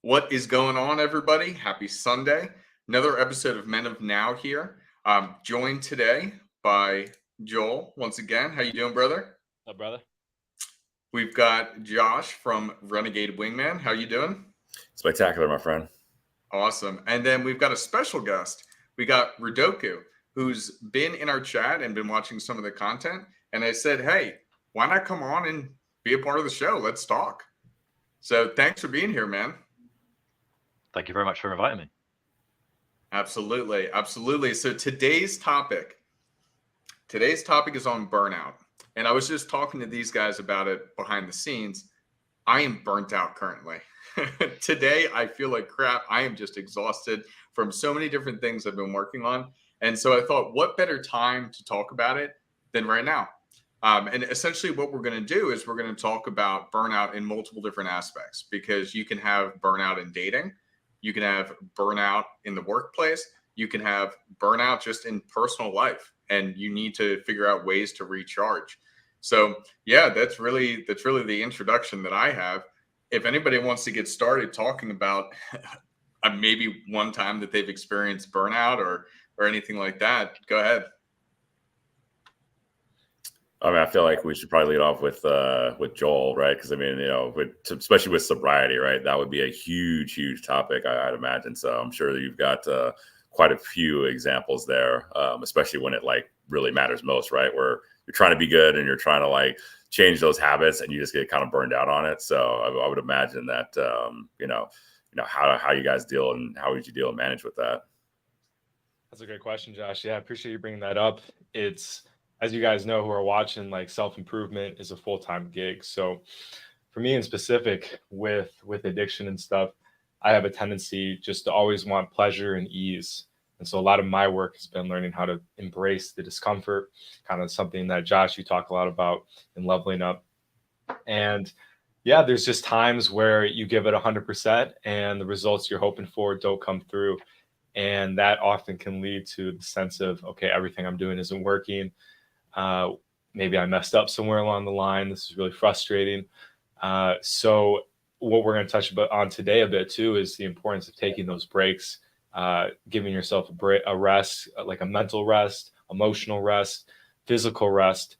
What is going on, everybody? Happy Sunday. Another episode of Men of Now here. I'm joined today by Joel once again. How you doing, brother? Up, brother? We've got Josh from Renegade Wingman. How you doing? Spectacular, my friend. Awesome. And then we've got a special guest. We got Ridoku, who's been in our chat and been watching some of the content. And I said, hey, why not come on and be a part of the show? Let's talk. So thanks for being here, man. Thank you very much for inviting me. Absolutely. Absolutely. So today's topic is on burnout. And I was just talking to these guys about it behind the scenes. I am burnt out currently. Today, I feel like crap. I am just exhausted from so many different things I've been working on. And so I thought, what better time to talk about it than right now? And essentially, what we're going to do is we're going to talk about burnout in multiple different aspects, because you can have burnout in dating, you can have burnout in the workplace, you can have burnout just in personal life, and you need to figure out ways to recharge. So yeah, that's really the introduction that I have. If anybody wants to get started talking about maybe one time that they've experienced burnout or anything like that, go ahead. I mean, I feel like we should probably lead off with Joel, right? Because I mean, especially with sobriety, right? That would be a huge topic, I'd imagine. So I'm sure that you've got quite a few examples there, especially when it like really matters most, right? Where you're trying to be good and you're trying to like change those habits, and you just get kind of burned out on it. So I would imagine that how you guys deal, and how would you deal and manage with that? That's a great question, Josh. Yeah, I appreciate you bringing that up. It's, as you guys know who are watching, like self-improvement is a full-time gig. So for me in specific with addiction and stuff, I have a tendency just to always want pleasure and ease. And so a lot of my work has been learning how to embrace the discomfort, kind of something that Josh, you talk a lot about in Leveling Up. And yeah, there's just times where you give it 100% and the results you're hoping for don't come through. And that often can lead to the sense of, okay, everything I'm doing isn't working. Maybe I messed up somewhere along the line. This is really frustrating. So what we're going to touch on today a bit too is the importance of taking those breaks, giving yourself a rest, like a mental rest, emotional rest, physical rest,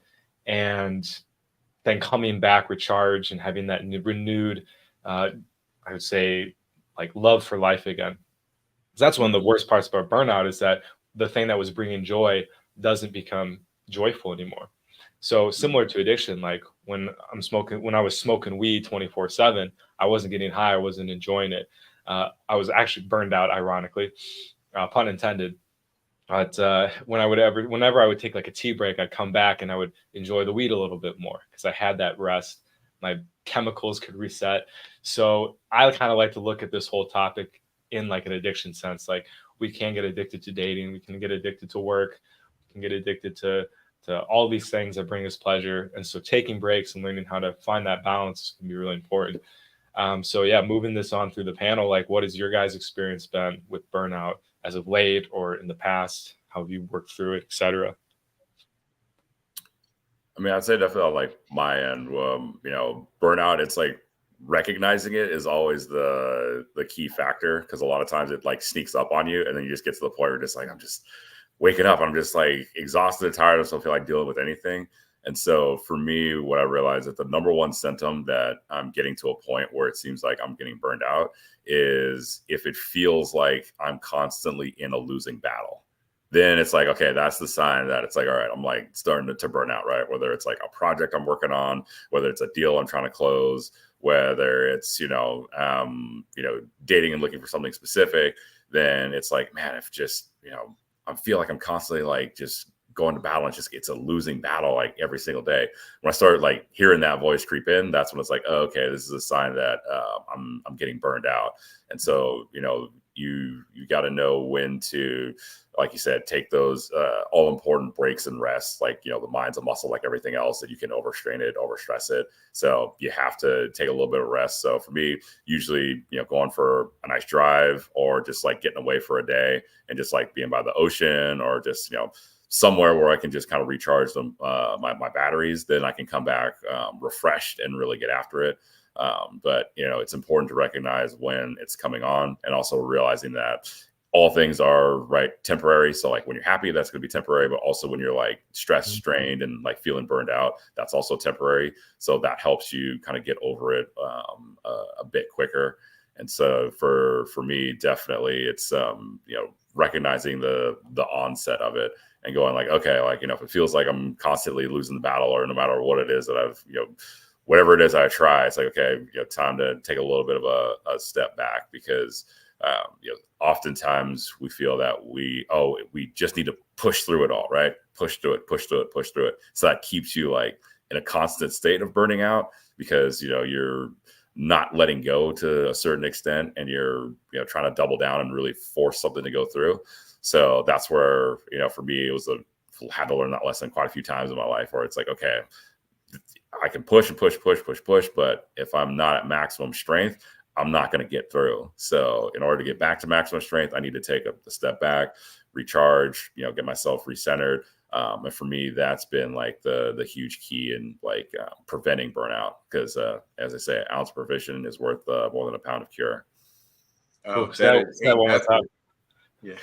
and then coming back recharged and having that renewed, I would say, like love for life again. That's one of the worst parts about burnout, is that the thing that was bringing joy doesn't become joyful anymore. So similar to addiction, like when I was smoking weed 24/7, I wasn't getting high. I wasn't enjoying it. I was actually burned out, ironically, pun intended. But whenever I would take like a tea break, I'd come back and I would enjoy the weed a little bit more because I had that rest. My chemicals could reset. So I kind of like to look at this whole topic in like an addiction sense. Like we can get addicted to dating, we can get addicted to work, we can get addicted to all these things that bring us pleasure. And so taking breaks and learning how to find that balance can be really important. So yeah, moving this on through the panel, like what has your guys' experience been with burnout as of late or in the past? How have you worked through it, etc.? I mean, I'd say definitely on like my end, burnout, it's like recognizing it is always the key factor, because a lot of times it like sneaks up on you, and then you just get to the point where just like, I'm just waking up, I'm just like exhausted and tired, I don't feel like dealing with anything. And so for me, what I realized that the number one symptom that I'm getting to a point where it seems like I'm getting burned out is if it feels like I'm constantly in a losing battle. Then it's like, okay, that's the sign that it's like, all right, I'm like starting to burn out, right? Whether it's like a project I'm working on, whether it's a deal I'm trying to close, whether it's, dating and looking for something specific, then it's like, man, if just, I feel like I'm constantly like just going to battle, and it's a losing battle like every single day. When I start like hearing that voice creep in, that's when it's like, oh, okay, this is a sign that I'm getting burned out. And so you got to know when to, like you said, take those all important breaks and rest. Like the mind's a muscle, like everything else, that you can overstrain it, overstress it. So you have to take a little bit of rest. So for me, usually going for a nice drive, or just like getting away for a day and just like being by the ocean, or just somewhere where I can just kind of recharge them, my batteries, then I can come back refreshed and really get after it. But it's important to recognize when it's coming on, and also realizing that all things are temporary. So like when you're happy, that's going to be temporary, but also when you're like stressed, strained, and like feeling burned out, that's also temporary. So that helps you kind of get over it a bit quicker. And so for me, definitely it's recognizing the onset of it and going like, okay, like if it feels like I'm constantly losing the battle, or no matter what it is that I've whatever it is I try, it's like, okay, time to take a little bit of a step back, because oftentimes we feel that we just need to push through it all, right? Push through it. So that keeps you like in a constant state of burning out, because you're not letting go to a certain extent, and you're trying to double down and really force something to go through. So that's where for me it was had to learn that lesson quite a few times in my life, where it's like, okay, I can push and push, but if I'm not at maximum strength, I'm not going to get through. So in order to get back to maximum strength, I need to take a step back, recharge, get myself recentered. And for me, that's been like the huge key in like preventing burnout, because as I say, an ounce of prevention is worth more than a pound of cure. Oh, Say that one more time. Yeah.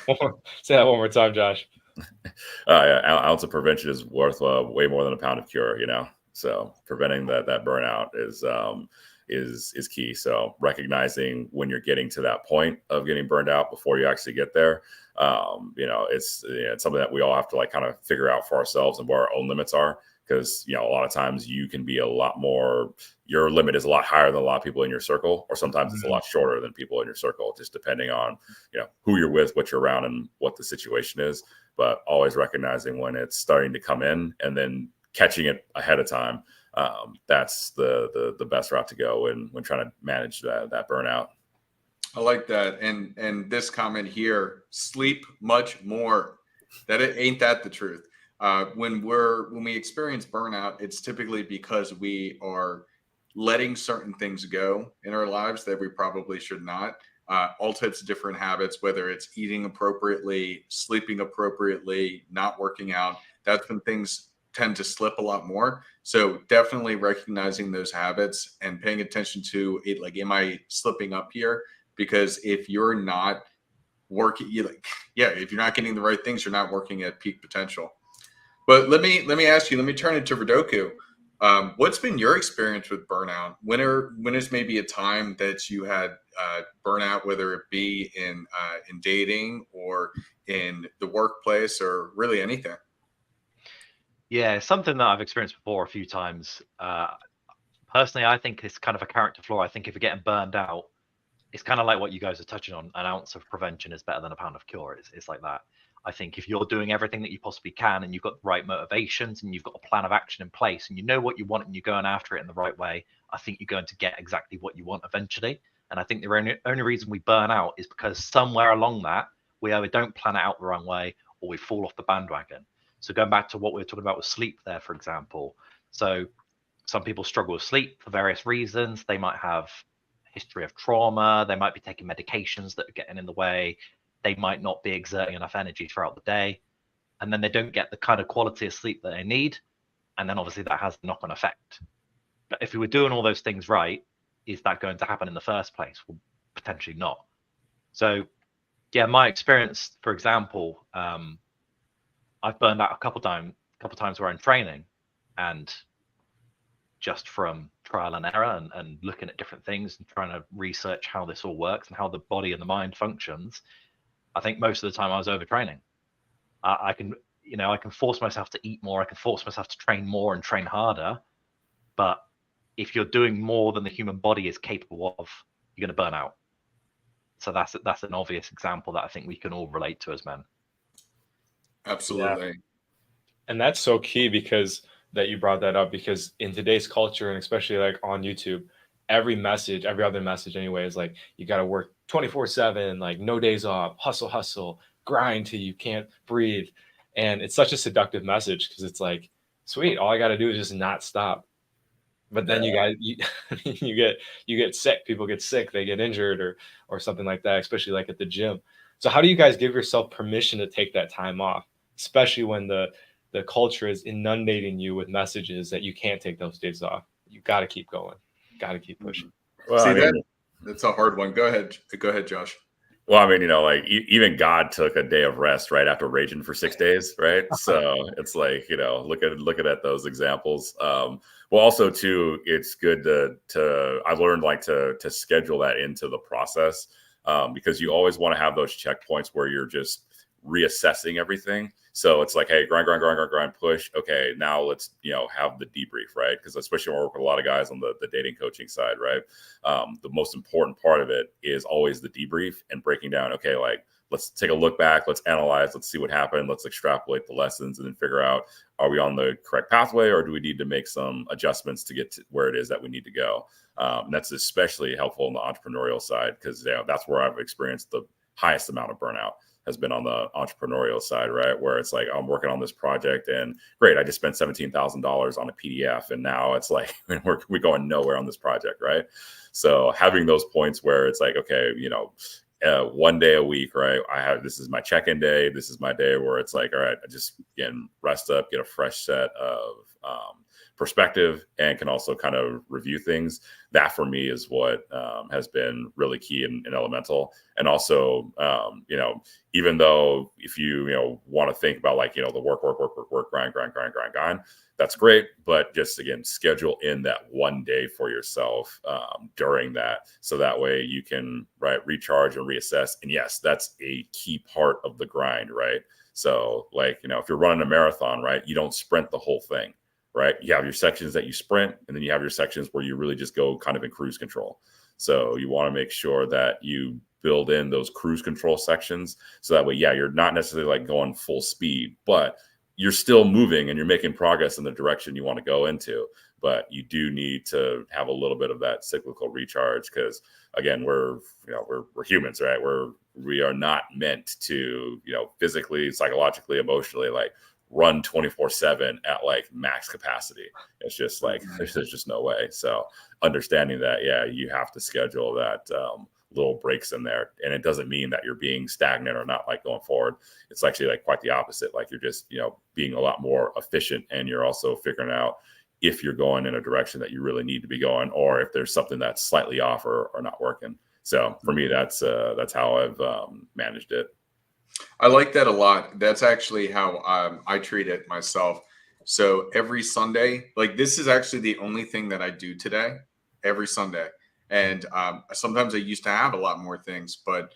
Say that one more time, Josh. Yeah, ounce of prevention is worth way more than a pound of cure. So preventing that burnout is key. So recognizing when you're getting to that point of getting burned out before you actually get there, it's something that we all have to like kind of figure out for ourselves and where our own limits are. Because a lot of times you can be a lot more, your limit is a lot higher than a lot of people in your circle, or sometimes it's a lot shorter than people in your circle, just depending on who you're with, what you're around, and what the situation is. But always recognizing when it's starting to come in, and then catching it ahead of time. That's the best route to go when trying to manage that burnout. I like that. And this comment here, sleep much more. Ain't that the truth? When we experience burnout, it's typically because we are letting certain things go in our lives that we probably should not. All types of different habits, whether it's eating appropriately, sleeping appropriately, not working out. That's when things tend to slip a lot more. So definitely recognizing those habits and paying attention to it. Like, am I slipping up here? Because if you're not working, if you're not getting the right things, you're not working at peak potential. But let me ask you. Let me turn it to Rodoku. What's been your experience with burnout? When is maybe a time that you had burnout, whether it be in dating or in the workplace or really anything? Yeah, something that I've experienced before a few times. Personally, I think it's kind of a character flaw. I think if you're getting burned out, it's kind of like what you guys are touching on. An ounce of prevention is better than a pound of cure. It's like that. I think if you're doing everything that you possibly can, and you've got the right motivations, and you've got a plan of action in place, and you know what you want, and you're going after it in the right way, I think you're going to get exactly what you want eventually. And I think the only reason we burn out is because somewhere along that, we either don't plan it out the wrong way, or we fall off the bandwagon. So going back to what we were talking about with sleep there, for example. So some people struggle with sleep for various reasons. They might have a history of trauma. They might be taking medications that are getting in the way. They might not be exerting enough energy throughout the day. And then they don't get the kind of quality of sleep that they need. And then obviously that has a knock-on effect. But if we were doing all those things right, is that going to happen in the first place? Well, potentially not. So yeah, my experience, for example, I've burned out a couple times where I'm training, and just from trial and error and looking at different things and trying to research how this all works and how the body and the mind functions, I think most of the time I was overtraining. I can force myself to eat more. I can force myself to train more and train harder. But if you're doing more than the human body is capable of, you're going to burn out. So that's an obvious example that I think we can all relate to as men. Absolutely. Yeah. And that's so key because that you brought that up, because in today's culture, and especially like on YouTube, every other message anyway, is like, you got to work 24/7, like no days off, hustle, grind till you can't breathe. And it's such a seductive message, because it's like, sweet, all I got to do is just not stop. But then you get sick. People get sick, they get injured or something like that, especially like at the gym. So how do you guys give yourself permission to take that time off, especially when the culture is inundating you with messages that you can't take those days off? You got to keep going. Got to keep pushing. Well, See, I mean, that's a hard one. Go ahead, Josh. well, I mean, like even God took a day of rest right after raging for 6 days, right? So it's like, looking at those examples. Well, also too, it's good to I learned like to schedule that into the process, because you always want to have those checkpoints where you're just reassessing everything. So it's like, hey, grind, push. Okay, now let's have the debrief, right? Because especially when I work with a lot of guys on the dating coaching side, right? The most important part of it is always the debrief and breaking down. Okay, like let's take a look back, let's analyze, let's see what happened, let's extrapolate the lessons, and then figure out, are we on the correct pathway, or do we need to make some adjustments to get to where it is that we need to go? And that's especially helpful on the entrepreneurial side, because that's where I've experienced the highest amount of burnout has been on the entrepreneurial side, right? Where it's like, I'm working on this project and great, I just spent $17,000 on a PDF. And now it's like, we're going nowhere on this project, right? So having those points where it's like, okay, 1 day a week, right? This is my check-in day. This is my day where it's like, all right, I just rest up, get a fresh set of perspective, and can also kind of review things. That for me is what has been really key in elemental. And also, even though if you want to think about like, the work, grind, that's great. But just again, schedule in that 1 day for yourself during that. So that way you can recharge and reassess. And yes, that's a key part of the grind, right? So like, if you're running a marathon, right, you don't sprint the whole thing. Right. You have your sections that you sprint, and then you have your sections where you really just go kind of in cruise control. So you want to make sure that you build in those cruise control sections. So that way, you're not necessarily like going full speed, but you're still moving and you're making progress in the direction you want to go into. But you do need to have a little bit of that cyclical recharge, because again, we're humans, right? We are not meant to, physically, psychologically, emotionally, like run 24/7 at like max capacity. It's just like there's just no way. So understanding that, you have to schedule that little breaks in there, and it doesn't mean that you're being stagnant or not like going forward. It's actually like quite the opposite. Like you're just being a lot more efficient, and you're also figuring out if you're going in a direction that you really need to be going, or if there's something that's slightly off or not working. So for me, that's how I've managed it. I like that a lot. That's actually how I treat it myself. So every Sunday, like this is actually the only thing that I do today, every Sunday. And sometimes I used to have a lot more things, but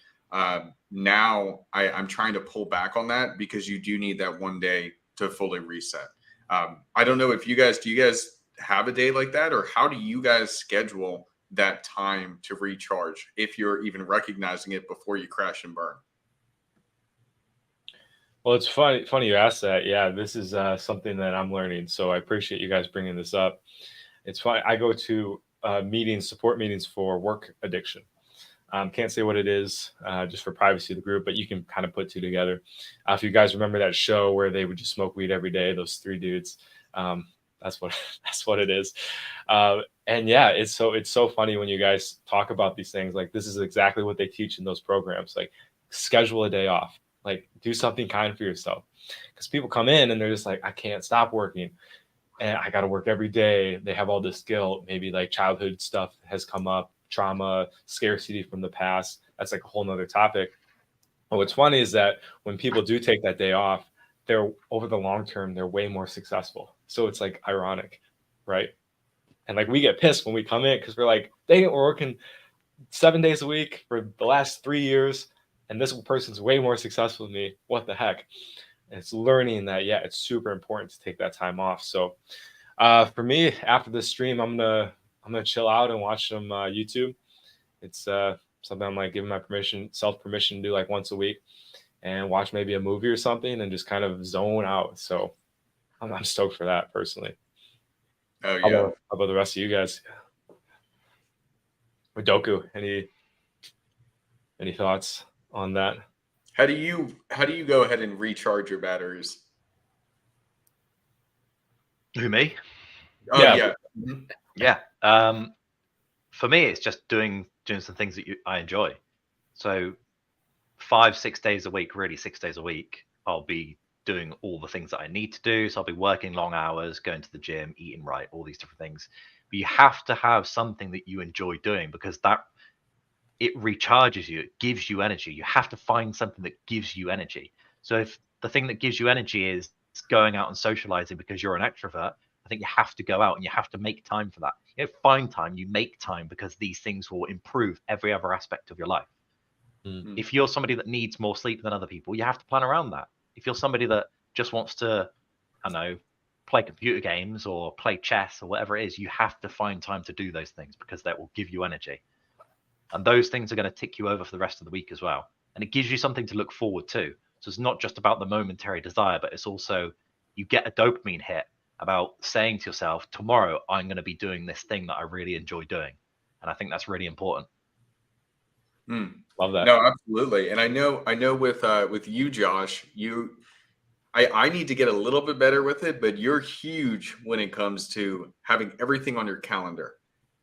now I'm trying to pull back on that, because you do need that 1 day to fully reset. I don't know if do you guys have a day like that, or how do you guys schedule that time to recharge, if you're even recognizing it before you crash and burn? Well, it's funny you asked that. Yeah, this is something that I'm learning. So I appreciate you guys bringing this up. It's funny. I go to support meetings for work addiction. Can't say what it is, just for privacy of the group, but you can kind of put two together. If you guys remember that show where they would just smoke weed every day, those three dudes, that's what it is. And yeah, it's so funny when you guys talk about these things. Like this is exactly what they teach in those programs. Like schedule a day off. Like do something kind for yourself, because people come in and they're just like, I can't stop working and I got to work every day. They have all this guilt, maybe like childhood stuff has come up, trauma, scarcity from the past. That's like a whole nother topic. But what's funny is that when people do take that day off, they're over the long term, they're way more successful. So it's like ironic, right? And like we get pissed when we come in because we're like, dang it, we're working 7 days a week for the last 3 years. And this person's way more successful than me. What the heck? And it's learning that, yeah, it's super important to take that time off. So for me, after this stream, I'm gonna chill out and watch some YouTube. It's something I'm like giving my self permission to do like once a week, and watch maybe a movie or something and just kind of zone out. So I'm stoked for that personally. Oh yeah. How about the rest of you guys? Udoku, any thoughts on that? How do you go ahead and recharge your batteries? Who, me? Oh yeah. Mm-hmm. Yeah. For me, it's just doing some things that I enjoy. So 5-6 days a week, really 6 days a week, I'll be doing all the things that I need to do. So I'll be working long hours, going to the gym, eating right, all these different things. but you have to have something that you enjoy doing, because it recharges you, it gives you energy. You have to find something that gives you energy. So if the thing that gives you energy is going out and socializing because you're an extrovert, I think you have to go out and you have to make time for that. You don't find time, you make time, because these things will improve every other aspect of your life. Mm. If you're somebody that needs more sleep than other people, you have to plan around that. If you're somebody that just wants to, I don't know, play computer games or play chess or whatever it is, you have to find time to do those things, because that will give you energy. And those things are going to tick you over for the rest of the week as well. And it gives you something to look forward to. So it's not just about the momentary desire, but it's also, you get a dopamine hit about saying to yourself, tomorrow I'm going to be doing this thing that I really enjoy doing. And I think that's really important. Love that. No, absolutely. And I know with you, Josh, I need to get a little bit better with it, but you're huge when it comes to having everything on your calendar.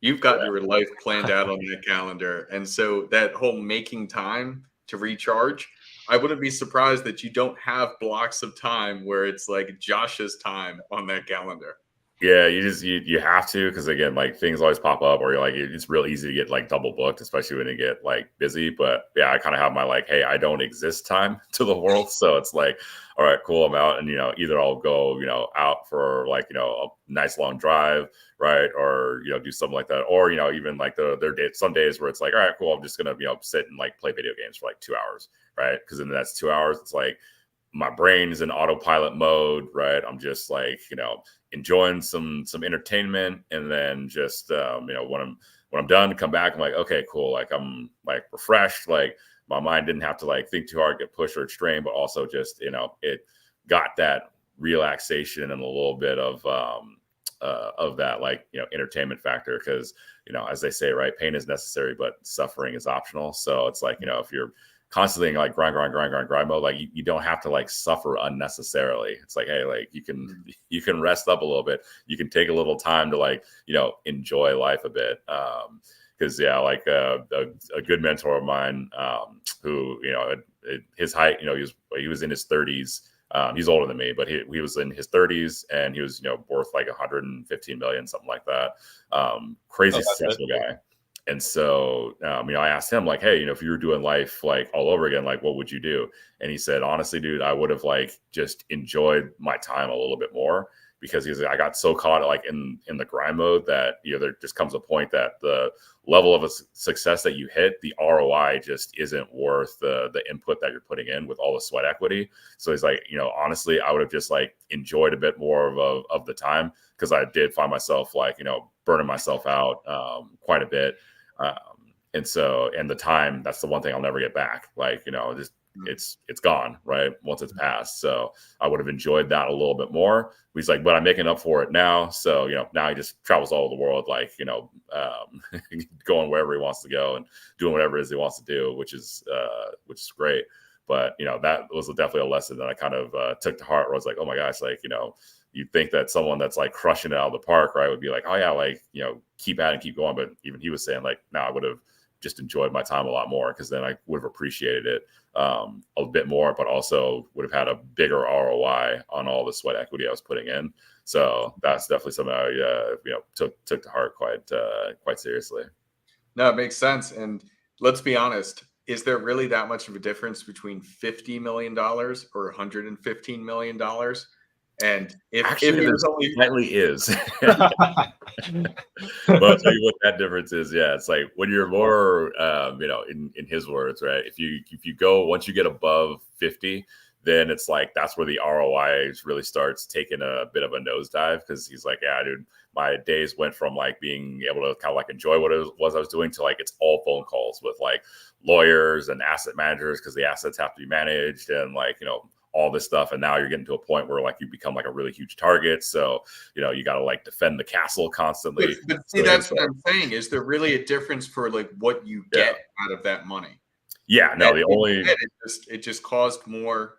You've got your life planned out on that calendar. And so that whole making time to recharge, I wouldn't be surprised that you don't have blocks of time where it's like Josh's time on that calendar. Yeah, you have to, because again, like things always pop up, or you're like, it's real easy to get like double booked, especially when you get like busy. But yeah, I kind of have my like, hey, I don't exist time to the world, so it's like, all right, cool, I'm out, and either I'll go out for like a nice long drive, right, or do something like that, or even like some days where it's like, all right, cool, I'm just gonna sit and like play video games for like 2 hours, right, because then that's 2 hours, it's like my brain is in autopilot mode, right? I'm just like, enjoying some entertainment, and then just when I'm done, come back, I'm like, okay, cool, like I'm like refreshed, like my mind didn't have to like think too hard, get pushed or strained, but also just it got that relaxation and a little bit of that like entertainment factor, because as they say, right, pain is necessary but suffering is optional. So it's like if you're constantly like grind mode, like you don't have to like suffer unnecessarily. It's like, hey, like you can rest up a little bit, you can take a little time to like enjoy life a bit. Because yeah, like a good mentor of mine, who his height, he was in his 30s. He's older than me, but he was in his 30s, and he was worth like 115 million, something like that. Crazy successful guy. And so, I asked him like, hey, if you were doing life like all over again, like what would you do? And he said, honestly, dude, I would have like just enjoyed my time a little bit more, because he's like, I got so caught like in the grind mode that, there just comes a point that the level of a success that you hit, the ROI just isn't worth the input that you're putting in with all the sweat equity. So he's like, honestly, I would have just like enjoyed a bit more of the time, because I did find myself like, burning myself out quite a bit. And the time, that's the one thing I'll never get back. Like, just it's gone, right, once it's passed. So I would have enjoyed that a little bit more. He's like, but I'm making up for it now. So, now he just travels all over the world, like, going wherever he wants to go and doing whatever it is he wants to do, which is great. But, that was definitely a lesson that I kind of took to heart, where I was like, oh my gosh, like, you'd think that someone that's like crushing it out of the park, right, would be like, oh yeah, like, keep at it, keep going. But even he was saying like, no, I would have just enjoyed my time a lot more, because then I would have appreciated it a bit more, but also would have had a bigger ROI on all the sweat equity I was putting in. So that's definitely something I took to heart quite seriously. No, it makes sense. And let's be honest, is there really that much of a difference between $50 million or $115 million? And if Actually, it there was only slightly is. Well, I'll tell you what that difference is. Yeah, it's like when you're more, in his words, right? If you go, once you get above 50, then it's like that's where the ROI really starts taking a bit of a nosedive, because he's like, yeah, dude, my days went from like being able to kind of like enjoy what it was I was doing to like it's all phone calls with like lawyers and asset managers, because the assets have to be managed, and like all this stuff. And now you're getting to a point where like you become like a really huge target. So, you got to like defend the castle constantly. But see, that's what I'm saying. Is there really a difference for like what you get out of that money? Yeah, no, it just caused more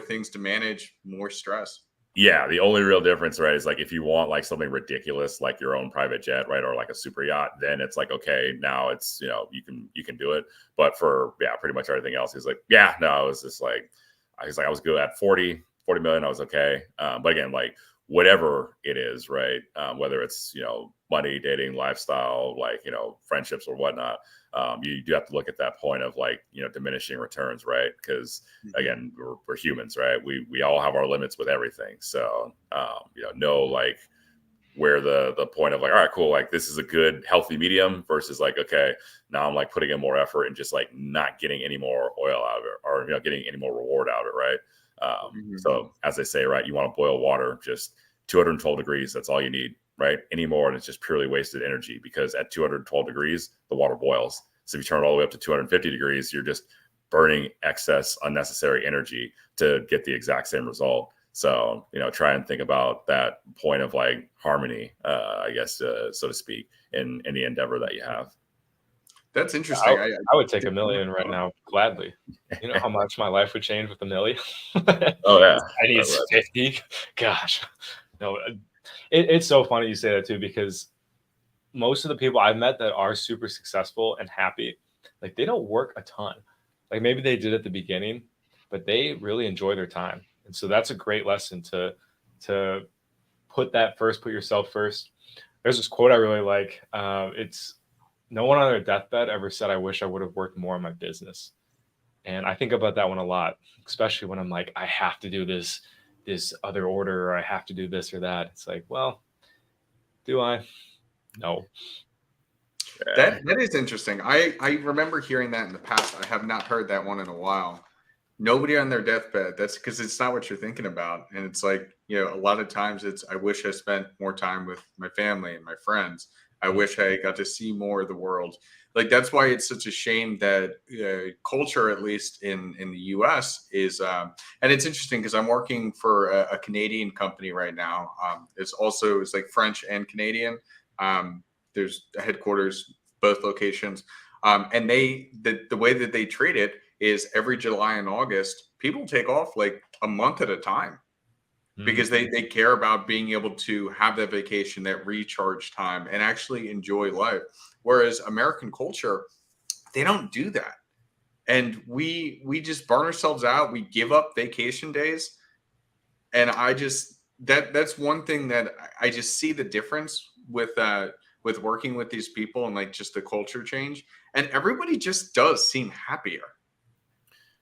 things to manage, more stress. Yeah, the only real difference, right, is like if you want like something ridiculous like your own private jet, right, or like a super yacht, then it's like, okay, now it's you can do it. But for pretty much everything else, he's like, yeah, no, it was just like, I was good at 40 million, I was okay. But again, like whatever it is, right? Whether it's, money, dating, lifestyle, like, friendships or whatnot. You do have to look at that point of like, diminishing returns, right? Because again, we're humans, right? We all have our limits with everything. So, know like where the point of like, all right, cool, like this is a good healthy medium versus like, okay, now I'm like putting in more effort and just like not getting any more oil out of it, or getting any more reward out of it, right? So as they say, right, you want to boil water just 212 degrees, that's all you need, right? Any more and it's just purely wasted energy, because at 212 degrees the water boils. So if you turn it all the way up to 250 degrees, you're just burning excess unnecessary energy to get the exact same result. So, try and think about that point of like harmony, I guess, so to speak, in any endeavor that you have. That's interesting. I would take $1 million right now, gladly. You know how much my life would change with $1 million? Oh yeah. I need 50. Gosh, no, it's so funny you say that too, because most of the people I've met that are super successful and happy, like they don't work a ton. Like maybe they did at the beginning, but they really enjoy their time. And so that's a great lesson to put that first, put yourself first. There's this quote I really like. It's no one on their deathbed ever said, I wish I would have worked more on my business. And I think about that one a lot, especially when I'm like, I have to do this other order, or I have to do this or that. It's like, well, do I? No. That is interesting. I remember hearing that in the past. I have not heard that one in a while. Nobody on their deathbed. That's because it's not what you're thinking about. And it's like, a lot of times it's, I wish I spent more time with my family and my friends. I wish I got to see more of the world. Like, that's why it's such a shame that culture, at least in the US, is, and it's interesting because I'm working for a Canadian company right now. It's like French and Canadian. There's headquarters, both locations. And the way that they treat it is every July and August, people take off like a month at a time, because they care about being able to have that vacation, that recharge time, and actually enjoy life. Whereas American culture, they don't do that. And we just burn ourselves out. We give up vacation days. And that's one thing that I just see the difference with working with these people, and like just the culture change. And everybody just does seem happier.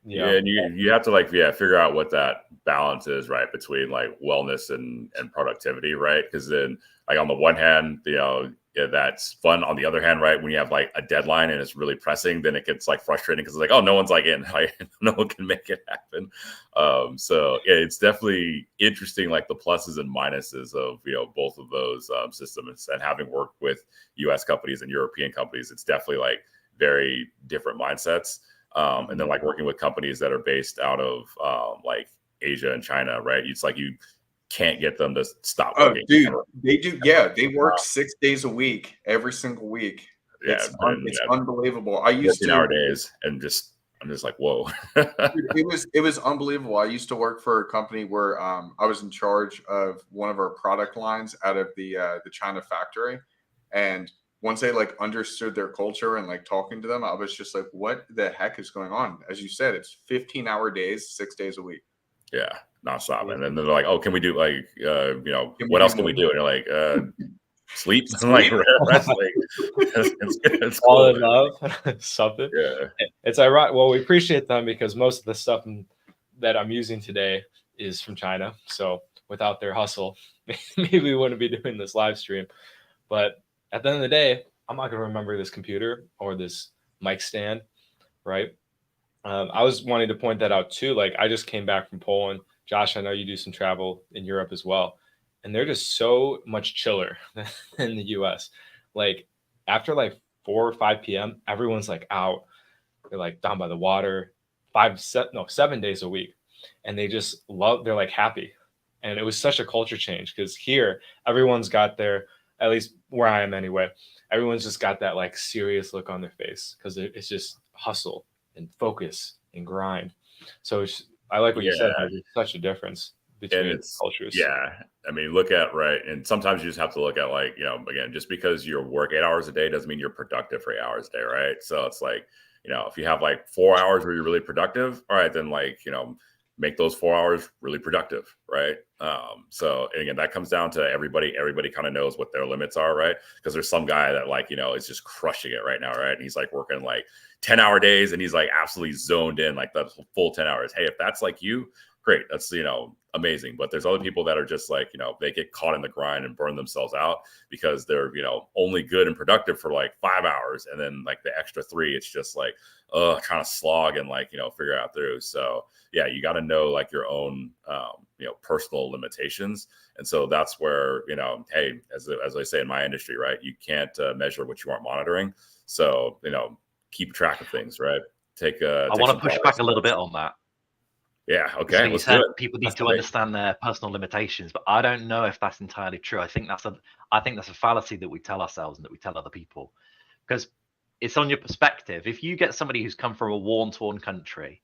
Yeah, and you have to figure out what that balance is, right, between like wellness and productivity, right? Because then, like on the one hand, that's fun. On the other hand, right, when you have like a deadline and it's really pressing, then it gets like frustrating because it's like, oh, no one's like in, like, no one can make it happen. So yeah, it's definitely interesting, like the pluses and minuses of both of those systems. And having worked with U.S. companies and European companies, it's definitely like very different mindsets. And then like working with companies that are based out of like Asia and China, right? It's like you can't get them to stop working. Dude, they do. Yeah, they work 6 days a week, every single week. Yeah, it's unbelievable. I used to nowadays, and I'm just like, whoa. Dude, it was unbelievable. I used to work for a company where I was in charge of one of our product lines out of the China factory, and once they like understood their culture and like talking to them, I was just like, what the heck is going on? As you said, it's 15-hour days, 6 days a week. Yeah, nonstop. And then they're like, oh, can we do like, what else can we do? And you're like, sleep. Like, rest, like, it's all in love, something. Yeah. It's ironic. Well, we appreciate them because most of the stuff that I'm using today is from China. So without their hustle, maybe we wouldn't be doing this live stream. But at the end of the day, I'm not going to remember this computer or this mic stand, right? I was wanting to point that out too. Like, I just came back from Poland. Josh, I know you do some travel in Europe as well. And they're just so much chiller than the US. Like, after like 4 or 5 p.m., everyone's like out. They're like down by the water 7 days a week. And they just they're like happy. And it was such a culture change because here, everyone's got at least where I am anyway, everyone's just got that like serious look on their face because it's just hustle and focus and grind. So I like what you said. There's such a difference between cultures. Yeah. I mean, look at, right. And sometimes you just have to look at like, again, just because you work 8 hours a day doesn't mean you're productive for 8 hours a day. Right. So it's like, if you have like 4 hours where you're really productive, all right, then like, make those 4 hours really productive, right? So and again, that comes down to everybody kind of knows what their limits are, right? Because there's some guy that like, is just crushing it right now, right? And he's like working like 10-hour days and he's like absolutely zoned in like the full 10 hours. Hey, if that's like you, great. That's, amazing. But there's other people that are just like, they get caught in the grind and burn themselves out because they're, only good and productive for like 5 hours. And then like the extra 3, it's just like, trying to slog and like, figure out through. So yeah, you got to know like your own, personal limitations. And so that's where, hey, as I say in my industry, right, you can't measure what you aren't monitoring. So, keep track of things, right? I want to push back a little bit on that. Yeah. Okay. So you Let's said do it. people need to understand their personal limitations, but I don't know if that's entirely true. I think that's a fallacy that we tell ourselves and that we tell other people, because it's on your perspective. If you get somebody who's come from a war-torn country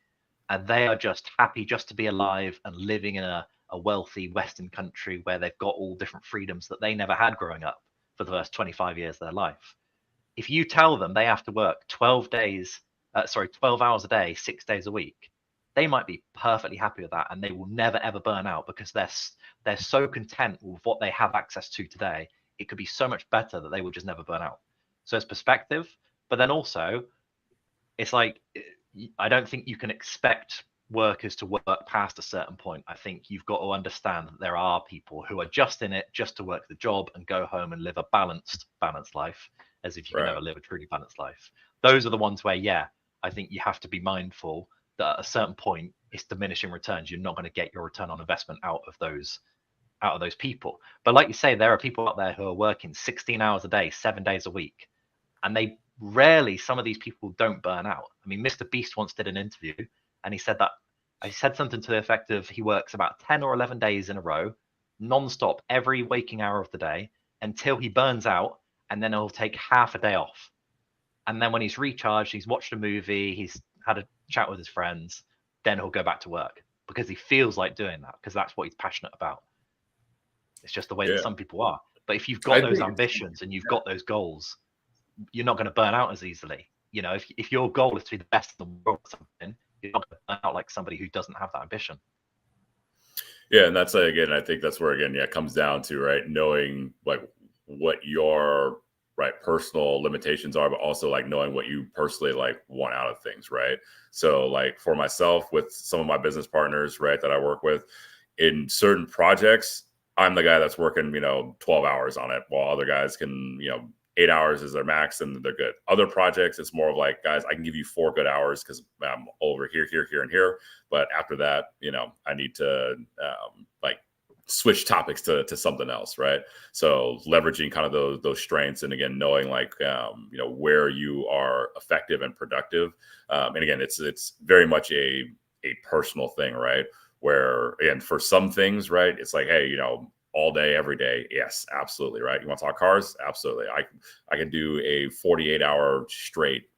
and they are just happy just to be alive and living in a wealthy Western country where they've got all different freedoms that they never had growing up for the first 25 years of their life. If you tell them they have to work 12 hours a day, 6 days a week, they might be perfectly happy with that and they will never ever burn out because they're so content with what they have access to today. It could be so much better that they will just never burn out. So it's perspective, but then also it's like, I don't think you can expect workers to work past a certain point. I think you've got to understand that there are people who are just in it just to work the job and go home and live a balanced life, as if you can never live a truly balanced life. Those are the ones where, yeah, I think you have to be mindful that at a certain point it's diminishing returns. You're not going to get your return on investment out of those people. But like you say, there are people out there who are working 16 hours a day, 7 days a week, and some of these people don't burn out. I mean, Mr. Beast once did an interview and he said something to the effect of he works about 10 or 11 days in a row, non-stop, every waking hour of the day until he burns out, and then he'll take half a day off. And then when he's recharged, he's watched a movie, he's had a chat with his friends, then he'll go back to work because he feels like doing that because that's what he's passionate about. It's just the way that some people are. But if you've got those ambitions and you've got those goals, you're not going to burn out as easily. If your goal is to be the best in the world or something, you're not going to burn out like somebody who doesn't have that ambition. Yeah, and that's again, I think that's where it comes down to, right, knowing like what your personal limitations are, but also like knowing what you personally like want out of things, right? So like for myself, with some of my business partners, right, that I work with in certain projects, I'm the guy that's working 12 hours on it, while other guys can 8 hours is their max and they're good. Other projects, it's more of like, guys, I can give you 4 good hours because I'm over here, and here. But after that, I need to like switch topics to something else, right? So leveraging kind of those strengths, and again, knowing like where you are effective and productive. And again, it's very much a personal thing, right? Where again, for some things, right, it's like, hey, all day, every day. Yes, absolutely. Right. You want to talk cars? Absolutely. I can do a 48-hour straight,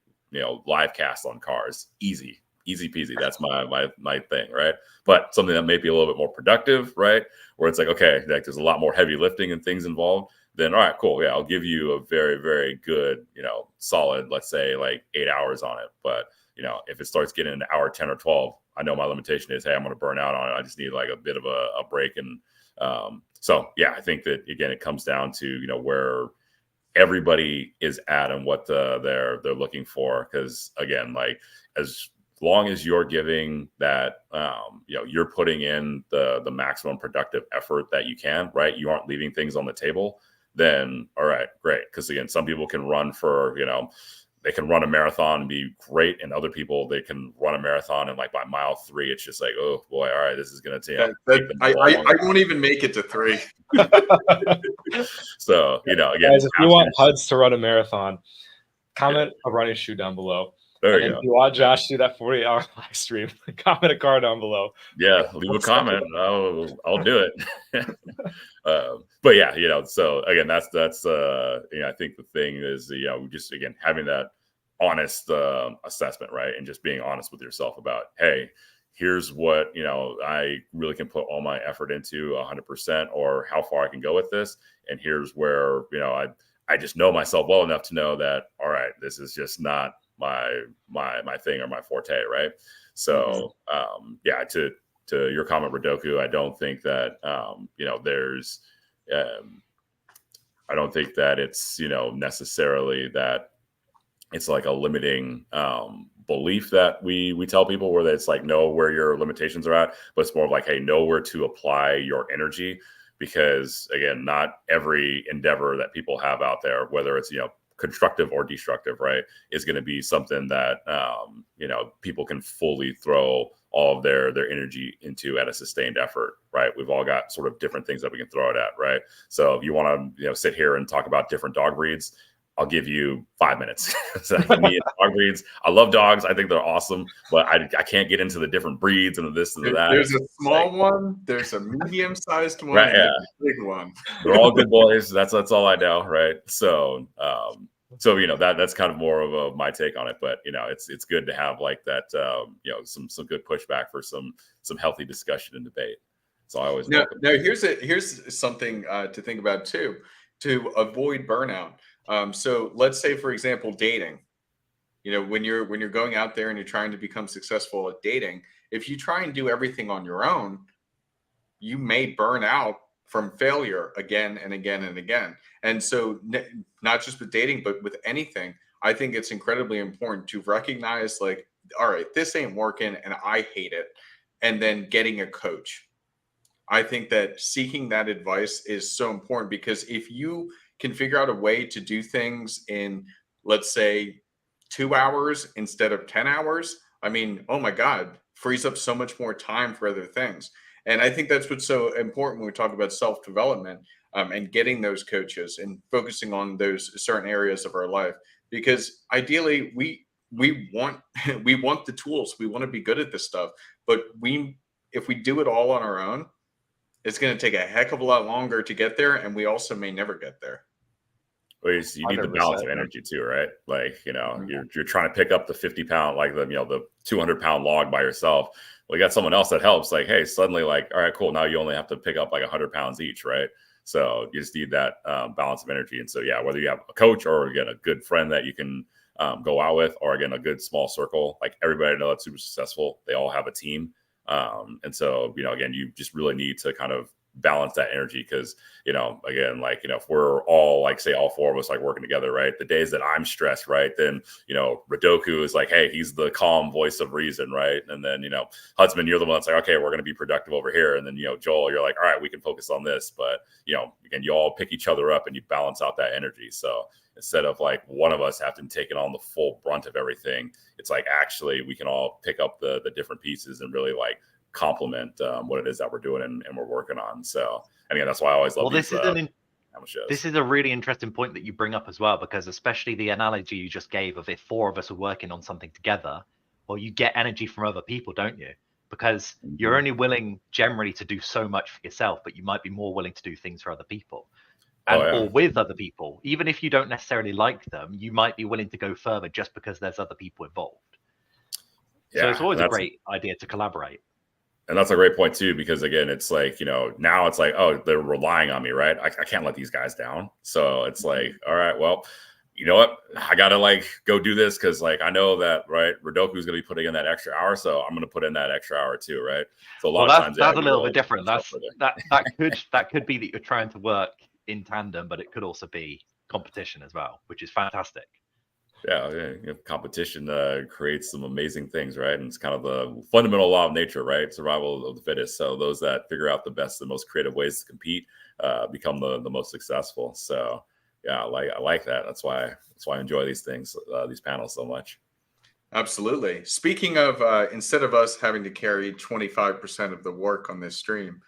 live cast on cars. Easy peasy. That's my thing. Right. But something that may be a little bit more productive, right? Where it's like, okay, like there's a lot more heavy lifting and things involved. Then, all right, cool. Yeah. I'll give you a very, very good, solid, let's say like 8 hours on it. But, if it starts getting into hour 10 or 12, I know my limitation is, hey, I'm going to burn out on it. I just need like a bit of a break. And, so yeah, I think that again, it comes down to, where everybody is at and what they're looking for. Cause again, like as long as you're giving that, you're putting in the maximum productive effort that you can, right? You aren't leaving things on the table, then all right, great. Cause again, some people can run for, they can run a marathon and be great. And other people, they can run a marathon and like by mile 3, it's just like, oh boy, all right, this is going to take them I won't even make it to 3. So, again, guys, if you want HUDs to run a marathon, comment a running shoe down below. There you go. If you want Josh to do that 48-hour live stream, comment a car down below. Yeah, leave a comment. I'll do it. But yeah, so again, that's I think the thing is, just again having that honest assessment, right, and just being honest with yourself about, hey, here's what I really can put all my effort into 100%, or how far I can go with this, and here's where I just know myself well enough to know that, all right, this is just not my thing or my forte, right? So yeah, to to your comment, Radoku, I don't think that there's I don't think that it's necessarily that it's like a limiting belief that we tell people, where it's like, know where your limitations are at, but it's more of like, hey, know where to apply your energy. Because again, not every endeavor that people have out there, whether it's constructive or destructive, right, is going to be something that people can fully throw all of their energy into at a sustained effort, right? We've all got sort of different things that we can throw it at, right? So if you want to sit here and talk about different dog breeds, I'll give you 5 minutes. So me and dog breeds, I love dogs. I think they're awesome, but I can't get into the different breeds and this and that. There's a small one, there's a medium-sized one, right, and there's a big one. They're all good boys. That's all I know, right? So that's kind of more of my take on it. But it's good to have like that some good pushback for some healthy discussion and debate. So I always welcome. Now here's something to think about too, to avoid burnout. So let's say, for example, dating. When you're going out there and you're trying to become successful at dating, if you try and do everything on your own, you may burn out from failure again and again and again. And so not just with dating, but with anything, I think it's incredibly important to recognize, like, all right, this ain't working and I hate it. And then getting a coach. I think that seeking that advice is so important, because if you can figure out a way to do things in, let's say, 2 hours instead of 10 hours, I mean, oh my God, frees up so much more time for other things. And I think that's what's so important when we talk about self-development, and getting those coaches and focusing on those certain areas of our life. Because ideally, we want we want the tools, we want to be good at this stuff, but if we do it all on our own, it's going to take a heck of a lot longer to get there, and we also may never get there. Well, you need the balance of energy too, right? Like, you're trying to pick up the 50-pound, like the 200-pound log by yourself. Well, you got someone else that helps. Like, hey, suddenly, like, all right, cool. Now you only have to pick up like 100 pounds each, right? So you just need that balance of energy. And so, yeah, whether you have a coach or again a good friend that you can go out with, or again a good small circle, like everybody I know that's super successful, they all have a team. And so, again, you just really need to kind of balance that energy, because again, like, if we're all, like, say all four of us like working together, right, the days that I'm stressed, right, then Radoku is like, hey, he's the calm voice of reason, right? And then Hudson, you're the one that's like, okay, we're going to be productive over here. And then Joel, you're like, all right, we can focus on this. But again, you all pick each other up and you balance out that energy. So instead of like one of us having taken on the full brunt of everything, it's like, actually we can all pick up the different pieces and really like complement what it is that we're doing and we're working on. So, and again, that's why I always love these shows. This is a really interesting point that you bring up as well, because especially the analogy you just gave of if four of us are working on something together, well, you get energy from other people, don't you? Because you're only willing generally to do so much for yourself, but you might be more willing to do things for other people. Or with other people. Even if you don't necessarily like them, you might be willing to go further just because there's other people involved. Yeah, so it's always a great idea to collaborate. And that's a great point too, because again, it's like, now it's like, oh, they're relying on me, right? I can't let these guys down. So it's like, all right, well, you know what? I got to like go do this, because like I know that, right, Radoku is going to be putting in that extra hour, so I'm going to put in that extra hour too, right? So a lot of times that's a little bit different. That could be that you're trying to work in tandem, but it could also be competition as well, which is fantastic. Yeah, competition creates some amazing things, right? And it's kind of the fundamental law of nature, right? Survival of the fittest. So those that figure out the best, the most creative ways to compete become the most successful. So yeah, I like that. That's why I enjoy these things, these panels so much. Absolutely. Speaking of, instead of us having to carry 25% of the work on this stream,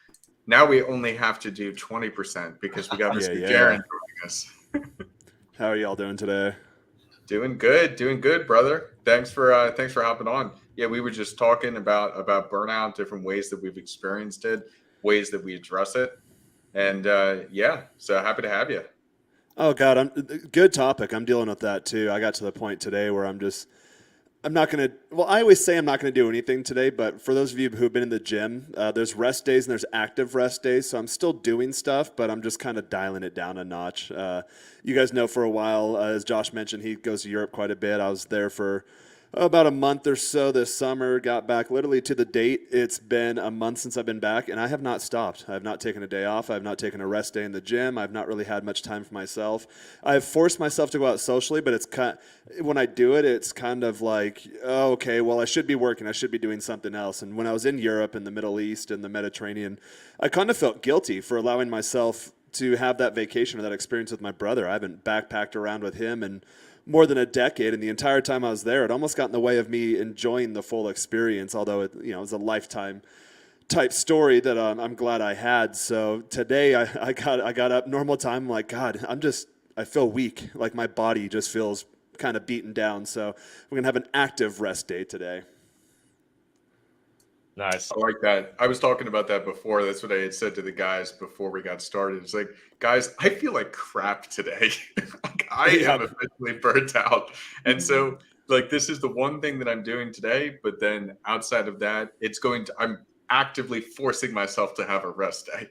now we only have to do 20% because we got Mr. Jaron joining us. How are y'all doing today? Doing good, brother. Thanks for hopping on. Yeah, we were just talking about burnout, different ways that we've experienced it, ways that we address it, and so happy to have you. Oh God, good topic. I'm dealing with that too. I got to the point today where I'm not going to, well, I always say I'm not going to do anything today, but for those of you who have been in the gym, there's rest days and there's active rest days. So I'm still doing stuff, but I'm just kind of dialing it down a notch. You guys know for a while, as Josh mentioned, he goes to Europe quite a bit. I was there for about a month or so this summer. Got back literally to the date. It's been a month since I've been back, and I have not stopped. I have not taken a day off. I have not taken a rest day in the gym. I've not really had much time for myself. I've forced myself to go out socially, but when I do it, it's kind of like, oh, okay, well, I should be working. I should be doing something else. And when I was in Europe and the Middle East and the Mediterranean, I kind of felt guilty for allowing myself to have that vacation or that experience with my brother. I haven't backpacked around with him and more than a decade, and the entire time I was there, it almost got in the way of me enjoying the full experience, although it was a lifetime type story that I'm glad I had. So today I got up normal time. I'm like, God, I feel weak. Like my body just feels kind of beaten down. So we're going to have an active rest day today. Nice. I like that. I was talking about that before. That's what I had said to the guys before we got started. It's like, guys, I feel like crap today. Like, I am officially burnt out. And so, like, this is the one thing that I'm doing today. But then outside of that, I'm actively forcing myself to have a rest day.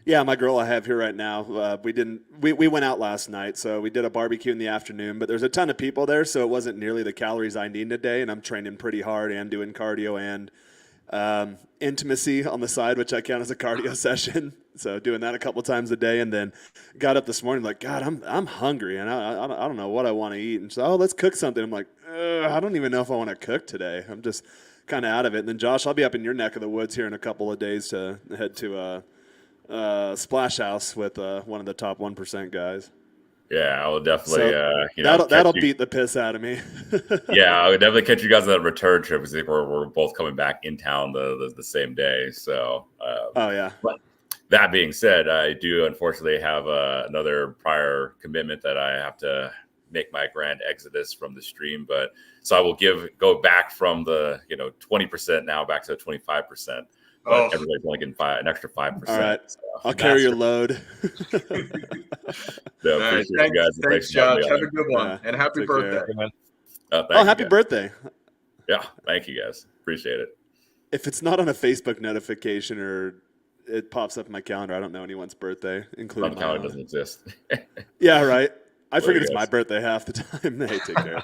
Yeah, my girl I have here right now, we went out last night, so we did a barbecue in the afternoon, but there's a ton of people there, so it wasn't nearly the calories I need today, and I'm training pretty hard and doing cardio and intimacy on the side, which I count as a cardio session. So doing that a couple times a day, and then got up this morning like, God, I'm hungry, and I don't know what I want to eat. And so, let's cook something. I'm like, I don't even know if I want to cook today. I'm just kind of out of it. And then Josh, I'll be up in your neck of the woods here in a couple of days to head to Splash House with one of the top 1% guys. Yeah, I will definitely. So that'll beat the piss out of me. Yeah, I would definitely catch you guys on that return trip because we're both coming back in town the same day. So. Oh yeah. But that being said, I do unfortunately have another prior commitment that I have to make my grand exodus from the stream. But so I will go back from the 20% now back to 25%. But everybody's only getting an extra 5%. All right. So. I'll carry your load. No, appreciate you guys. Thanks, Josh. Have a good one. And happy birthday. Happy birthday. Yeah, thank you guys. Appreciate it. If it's not on a Facebook notification or it pops up in my calendar, I don't know anyone's birthday, including my calendar doesn't exist. Yeah, right. I forget it's my birthday half the time. Hey, take care.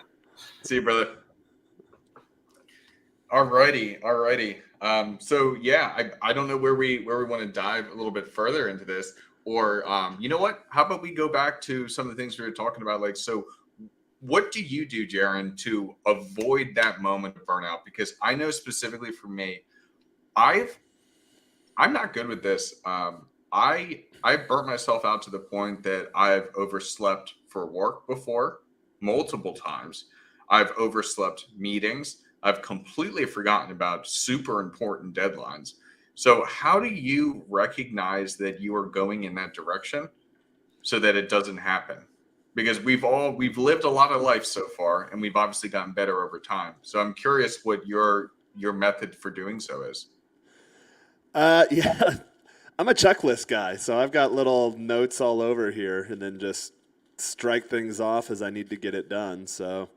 See you, brother. Alrighty. So yeah, I don't know where we want to dive a little bit further into this, or you know what? How about we go back to some of the things we were talking about? Like, so what do you do, Jaron, to avoid that moment of burnout? Because I know specifically for me, I'm not good with this. I've burnt myself out to the point that I've overslept for work before multiple times. I've overslept meetings. I've completely forgotten about super important deadlines. So how do you recognize that you are going in that direction so that it doesn't happen? Because we've lived a lot of life so far, and we've obviously gotten better over time. So I'm curious what your method for doing so is. Yeah, I'm a checklist guy, so I've got little notes all over here, and then just strike things off as I need to get it done. So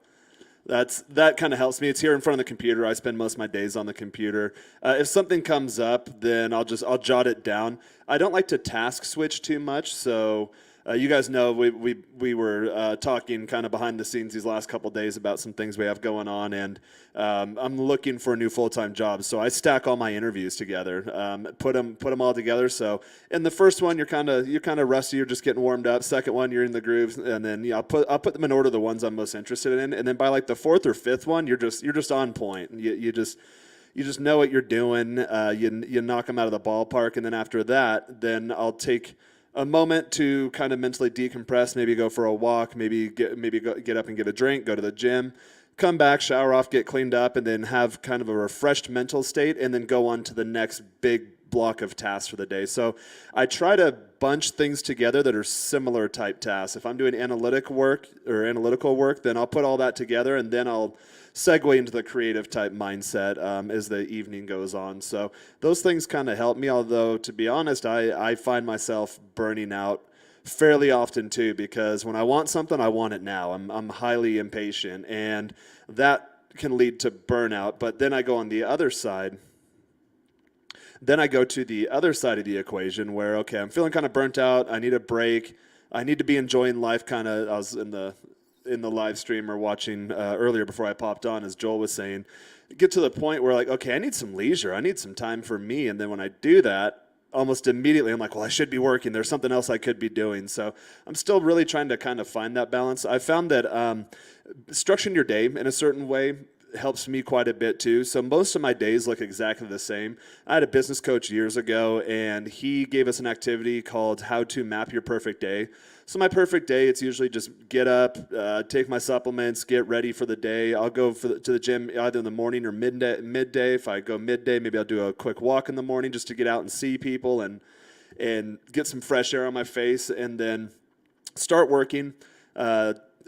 that kind of helps me. It's here in front of the computer. I spend most of my days on the computer. If something comes up, then I'll jot it down. I don't like to task switch too much, so. You guys know we were talking kind of behind the scenes these last couple of days about some things we have going on, and I'm looking for a new full-time job. So I stack all my interviews together, put them all together. So in the first one, you're kind of rusty, you're just getting warmed up. Second one, you're in the grooves, and then I'll put them in order, the ones I'm most interested in, and then by like the fourth or fifth one, you're just on point. You just know what you're doing. You knock them out of the ballpark, and then after that, then I'll take a moment to kind of mentally decompress, maybe go for a walk, maybe get up and get a drink, go to the gym, come back, shower off, get cleaned up, and then have kind of a refreshed mental state, and then go on to the next big block of tasks for the day. So I try to bunch things together that are similar type tasks. If I'm doing analytical work, then I'll put all that together, and then I'll segue into the creative type mindset as the evening goes on. So those things kind of help me, although to be honest, I find myself burning out fairly often too, because when I want something, I want it now. I'm highly impatient, and that can lead to burnout. But then I go on the other side. Then I go to the other side of the equation where, okay, I'm feeling kind of burnt out. I need a break. I need to be enjoying life kind of. I was in in the live stream or watching earlier before I popped on, as Joel was saying, get to the point where like, okay, I need some leisure. I need some time for me. And then when I do that, almost immediately I'm like, well, I should be working. There's something else I could be doing. So I'm still really trying to kind of find that balance. I found that structuring your day in a certain way helps me quite a bit too. So most of my days look exactly the same. I had a business coach years ago, and he gave us an activity called How to Map Your Perfect Day. So my perfect day, it's usually just get up, take my supplements, get ready for the day. I'll go to the gym either in the morning or midday. If I go midday, maybe I'll do a quick walk in the morning just to get out and see people and get some fresh air on my face, and then start working.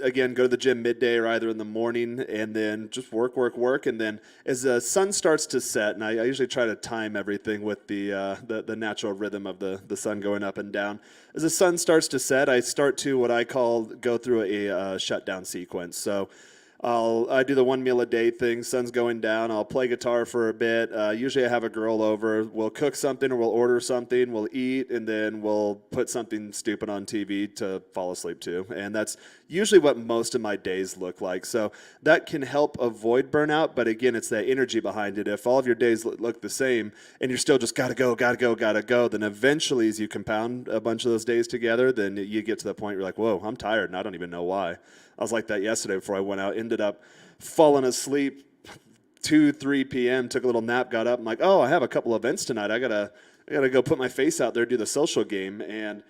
Again, go to the gym midday or either in the morning, and then just work. And then as the sun starts to set, and I usually try to time everything with the natural rhythm of the sun going up and down. As the sun starts to set, I start to what I call go through a shutdown sequence. So I do the 1 meal a day thing. Sun's going down. I'll play guitar for a bit. Usually I have a girl over. We'll cook something or we'll order something. We'll eat, and then we'll put something stupid on TV to fall asleep to. And that's usually what most of my days look like. So that can help avoid burnout. But again, it's that energy behind it. If all of your days look the same and you're still just gotta go, then eventually as you compound a bunch of those days together, then you get to the point where you're like, whoa, I'm tired and I don't even know why. I was like that yesterday before I went out, ended up falling asleep 2-3 p.m., took a little nap, got up. I'm like, oh, I have a couple events tonight. I gotta go put my face out there, do the social game. And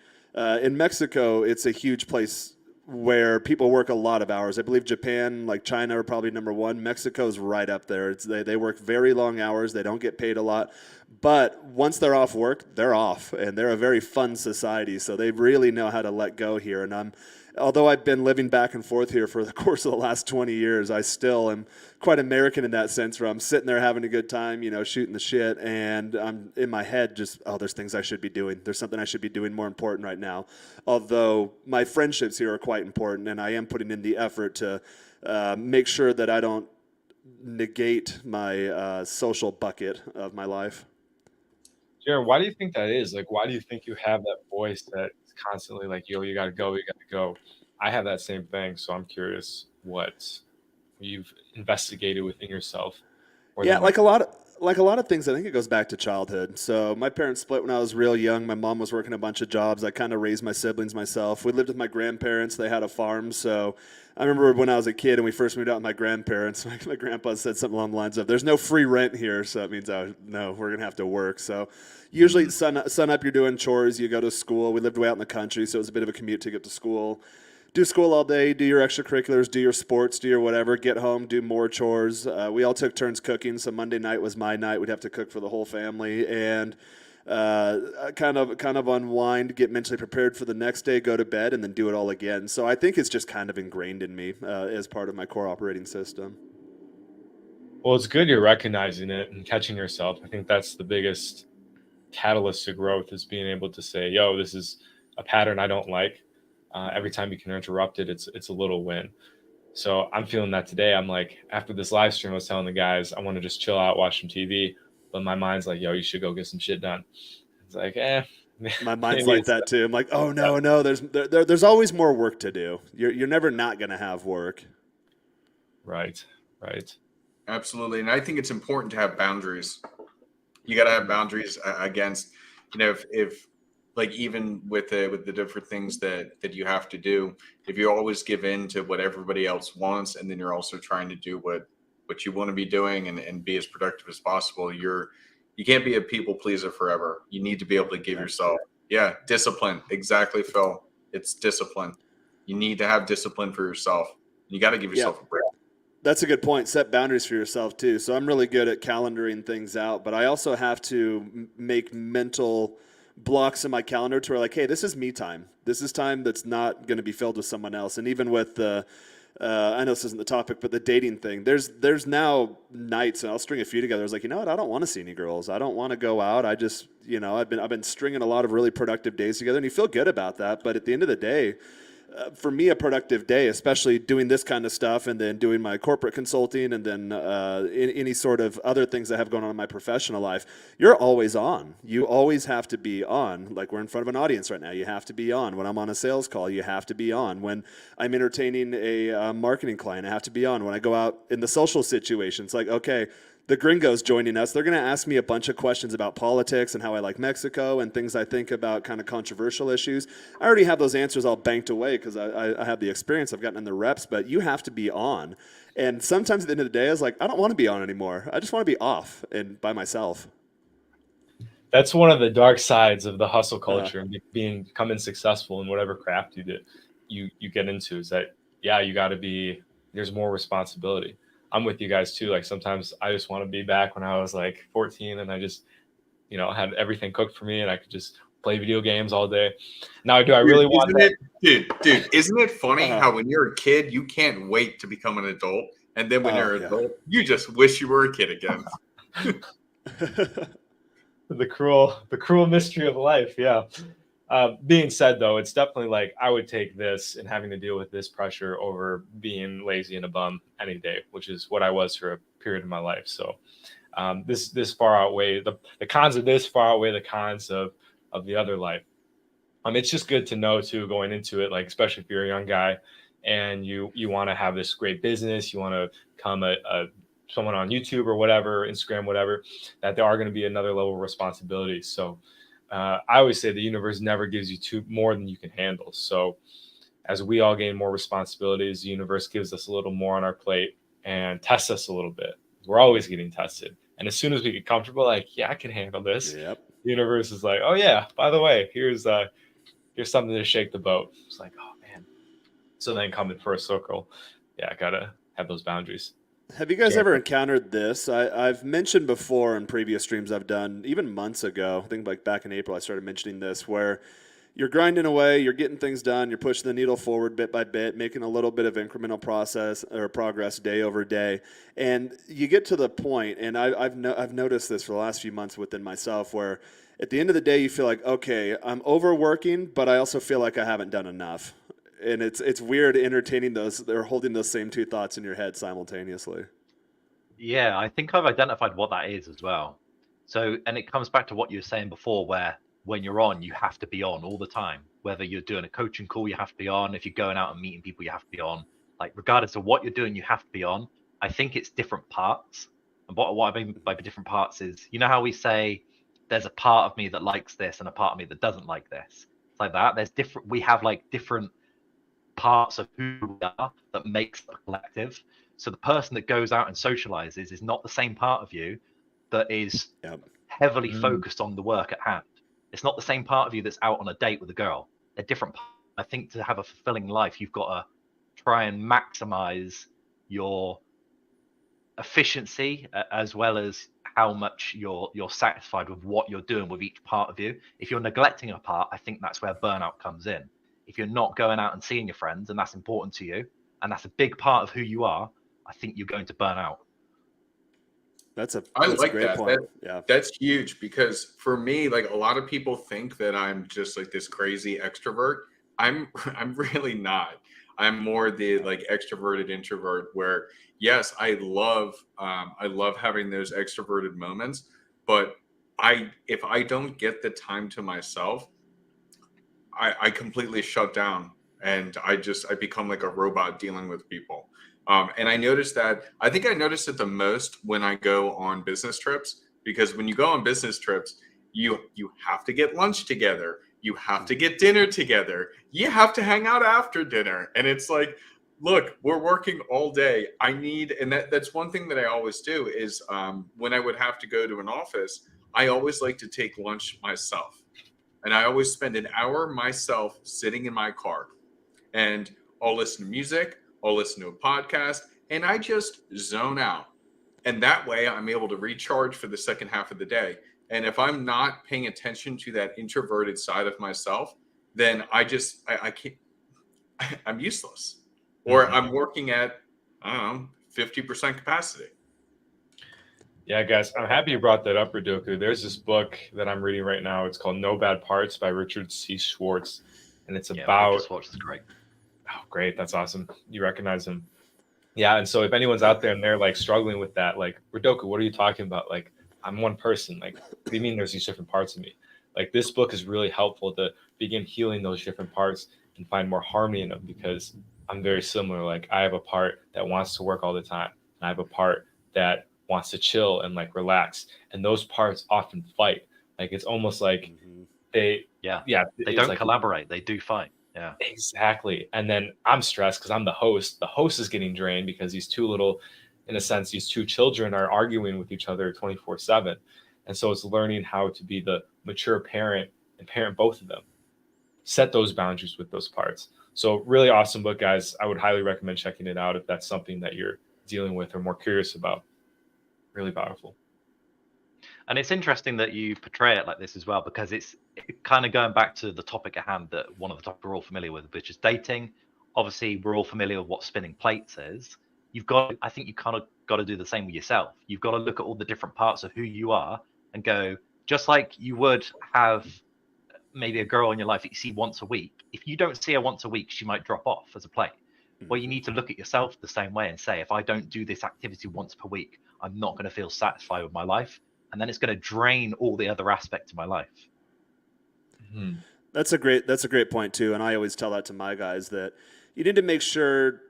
in Mexico, it's a huge place where people work a lot of hours. I believe Japan, like China, are probably number one. Mexico's right up there. They work very long hours. They don't get paid a lot. But once they're off work, they're off. And they're a very fun society. So they really know how to let go here. And although I've been living back and forth here for the course of the last 20 years, I still am quite American in that sense, where I'm sitting there having a good time, shooting the shit, and I'm in my head just, oh, there's things I should be doing. There's something I should be doing more important right now. Although my friendships here are quite important, and I am putting in the effort to make sure that I don't negate my social bucket of my life. Jared, why do you think that is? Like, why do you think you have that voice that's constantly like, yo, you gotta go. I have that same thing, so I'm curious what you've investigated within yourself. Yeah, like a lot of things, I think it goes back to childhood. So my parents split when I was real young. My mom was working a bunch of jobs. I kind of raised my siblings myself. We lived with my grandparents. They had a farm. So I remember when I was a kid and we first moved out with my grandparents, my grandpa said something along the lines of, there's no free rent here. So that means, no, we're going to have to work. So usually sun up, you're doing chores, you go to school. We lived way out in the country, so it was a bit of a commute to get to school. Do school all day, do your extracurriculars, do your sports, do your whatever, get home, do more chores. We all took turns cooking, so Monday night was my night. We'd have to cook for the whole family and kind of unwind, get mentally prepared for the next day, go to bed, and then do it all again. So I think it's just kind of ingrained in me as part of my core operating system. Well, it's good you're recognizing it and catching yourself. I think that's the biggest catalyst to growth, is being able to say, yo, this is a pattern I don't like. Every time you can interrupt it, it's a little win. So I'm feeling that today. I'm like, after this live stream, I was telling the guys, I want to just chill out, watch some TV. But my mind's like, yo, you should go get some shit done. It's like, My mind's like that too. I'm like, oh no, there's always more work to do. You're never not gonna have work. Right. Absolutely. And I think it's important to have boundaries. You got to have boundaries against, if like, even with the different things that you have to do, if you always give in to what everybody else wants, and then you're also trying to do what you want to be doing and be as productive as possible, you can't be a people pleaser forever. You need to be able to give yourself, discipline. Exactly, Phil. It's discipline. You need to have discipline for yourself. You got to give yourself a break. That's a good point. Set boundaries for yourself too. So I'm really good at calendaring things out, but I also have to make mental blocks in my calendar to where, like, hey, this is me time. This is time that's not going to be filled with someone else. And even with the, I know this isn't the topic, but the dating thing, there's now nights, and I'll string a few together. I was like, you know what? I don't want to see any girls. I don't want to go out. I just, I've been stringing a lot of really productive days together, and you feel good about that. But at the end of the day, for me, a productive day, especially doing this kind of stuff and then doing my corporate consulting and then any sort of other things I have going on in my professional life, you're always on. You always have to be on. Like we're in front of an audience right now, you have to be on. When I'm on a sales call, you have to be on. When I'm entertaining a marketing client, I have to be on. When I go out in the social situations, like, okay, the gringos joining us, they're going to ask me a bunch of questions about politics and how I like Mexico and things I think about kind of controversial issues. I already have those answers all banked away because I have the experience. I've gotten in the reps, but you have to be on. And sometimes at the end of the day, I was like, I don't want to be on anymore. I just want to be off and by myself. That's one of the dark sides of the hustle culture and becoming successful in whatever craft you get into is that, yeah, you got to be, there's more responsibility. I'm with you guys too. Like sometimes I just want to be back when I was like 14 and I just, had everything cooked for me and I could just play video games all day. Now, do I really want that? Dude, isn't it funny how when you're a kid, you can't wait to become an adult. And then when you're an adult, you just wish you were a kid again. The cruel mystery of life. Yeah. Being said, though, it's definitely like I would take this and having to deal with this pressure over being lazy and a bum any day, which is what I was for a period of my life. So this far outweigh the cons of this far outweigh the cons of the other life. It's just good to know too going into it, like especially if you're a young guy and you want to have this great business, you want to become someone on YouTube or whatever, Instagram, whatever, that there are going to be another level of responsibility. So I always say the universe never gives you more than you can handle. So as we all gain more responsibilities, the universe gives us a little more on our plate and tests us a little bit. We're always getting tested. And as soon as we get comfortable, like, yeah, I can handle this. Yep. The universe is like, oh yeah, by the way, here's something to shake the boat. It's like, oh man. So then coming for a circle, yeah, I gotta have those boundaries. Have you guys ever encountered this? I've mentioned before in previous streams I've done, even months ago, I think like back in April, I started mentioning this, where you're grinding away, you're getting things done, you're pushing the needle forward bit by bit, making a little bit of incremental process or progress day over day. And you get to the point, and I've noticed this for the last few months within myself, where at the end of the day, you feel like, okay, I'm overworking, but I also feel like I haven't done enough. And it's weird entertaining those, they're holding those same two thoughts in your head simultaneously. Yeah, I think I've identified what that is as well. So, and it comes back to what you were saying before, where when you're on, you have to be on all the time. Whether you're doing a coaching call, you have to be on. If you're going out and meeting people, you have to be on. Like, regardless of what you're doing, you have to be on. I think it's different parts. And what I mean by different parts is, you know how we say there's a part of me that likes this and a part of me that doesn't like this. It's like that. We have like different parts of who we are that makes a collective. So the person that goes out and socializes is not the same part of you that is heavily focused on the work at hand. It's not the same part of you that's out on a date with a girl. They're different. I think to have a fulfilling life, you've got to try and maximize your efficiency as well as how much you're satisfied with what you're doing with each part of you. If you're neglecting a part, I think that's where burnout comes in. If you're not going out and seeing your friends and that's important to you and that's a big part of who you are, I think you're going to burn out. That's a like great that. point. That's huge because for me, like a lot of people think that I'm just like this crazy extrovert. I'm really not. I'm more the like extroverted introvert where yes, I love having those extroverted moments, but if I don't get the time to myself, I completely shut down and I become like a robot dealing with people. And I noticed that, I think I noticed it the most when I go on business trips, because when you go on business trips, you have to get lunch together. You have to get dinner together. You have to hang out after dinner. And it's like, look, we're working all day. And that's one thing that I always do is when I would have to go to an office, I always like to take lunch myself. And I always spend an hour myself sitting in my car and I'll listen to music, I'll listen to a podcast, and I just zone out. And that way I'm able to recharge for the second half of the day. And if I'm not paying attention to that introverted side of myself, then I can't, I'm useless. Or I'm working at, I don't know, 50% capacity. Yeah, guys, I'm happy you brought that up, Radoku. There's this book that I'm reading right now. It's called No Bad Parts by Richard C. Schwartz. And it's about Schwartz is great. Oh, great. That's awesome. You recognize him. Yeah. And so if anyone's out there and they're like struggling with that, like, Radoku, what are you talking about? Like, I'm one person. Like, what do you mean there's these different parts of me? Like, this book is really helpful to begin healing those different parts and find more harmony in them, because I'm very similar. Like, I have a part that wants to work all the time, and I have a part that wants to chill and like relax. And those parts often fight. Like, it's almost like they they don't collaborate, they do fight. Yeah, exactly. And then I'm stressed because I'm the host. The host is getting drained because these two children are arguing with each other 24/7. And so it's learning how to be the mature parent and parent both of them, set those boundaries with those parts. So really awesome book, guys. I would highly recommend checking it out if that's something that you're dealing with or more curious about. Really powerful. and it's interesting that you portray it like this as well, because it's kind of going back to the topic at hand, that one of the topics we're all familiar with, which is dating. Obviously, we're all familiar with what spinning plates is. I think you kind of got to do the same with yourself. You've got to look at all the different parts of who you are and go, just like you would have maybe a girl in your life that you see once a week. If you don't see her once a week, she might drop off as a plate. Well, you need to look at yourself the same way and say, if I don't do this activity once per week, I'm not going to feel satisfied with my life. And then it's going to drain all the other aspects of my life. Mm-hmm. That's a great point too. And I always tell that to my guys, that you need to make sure,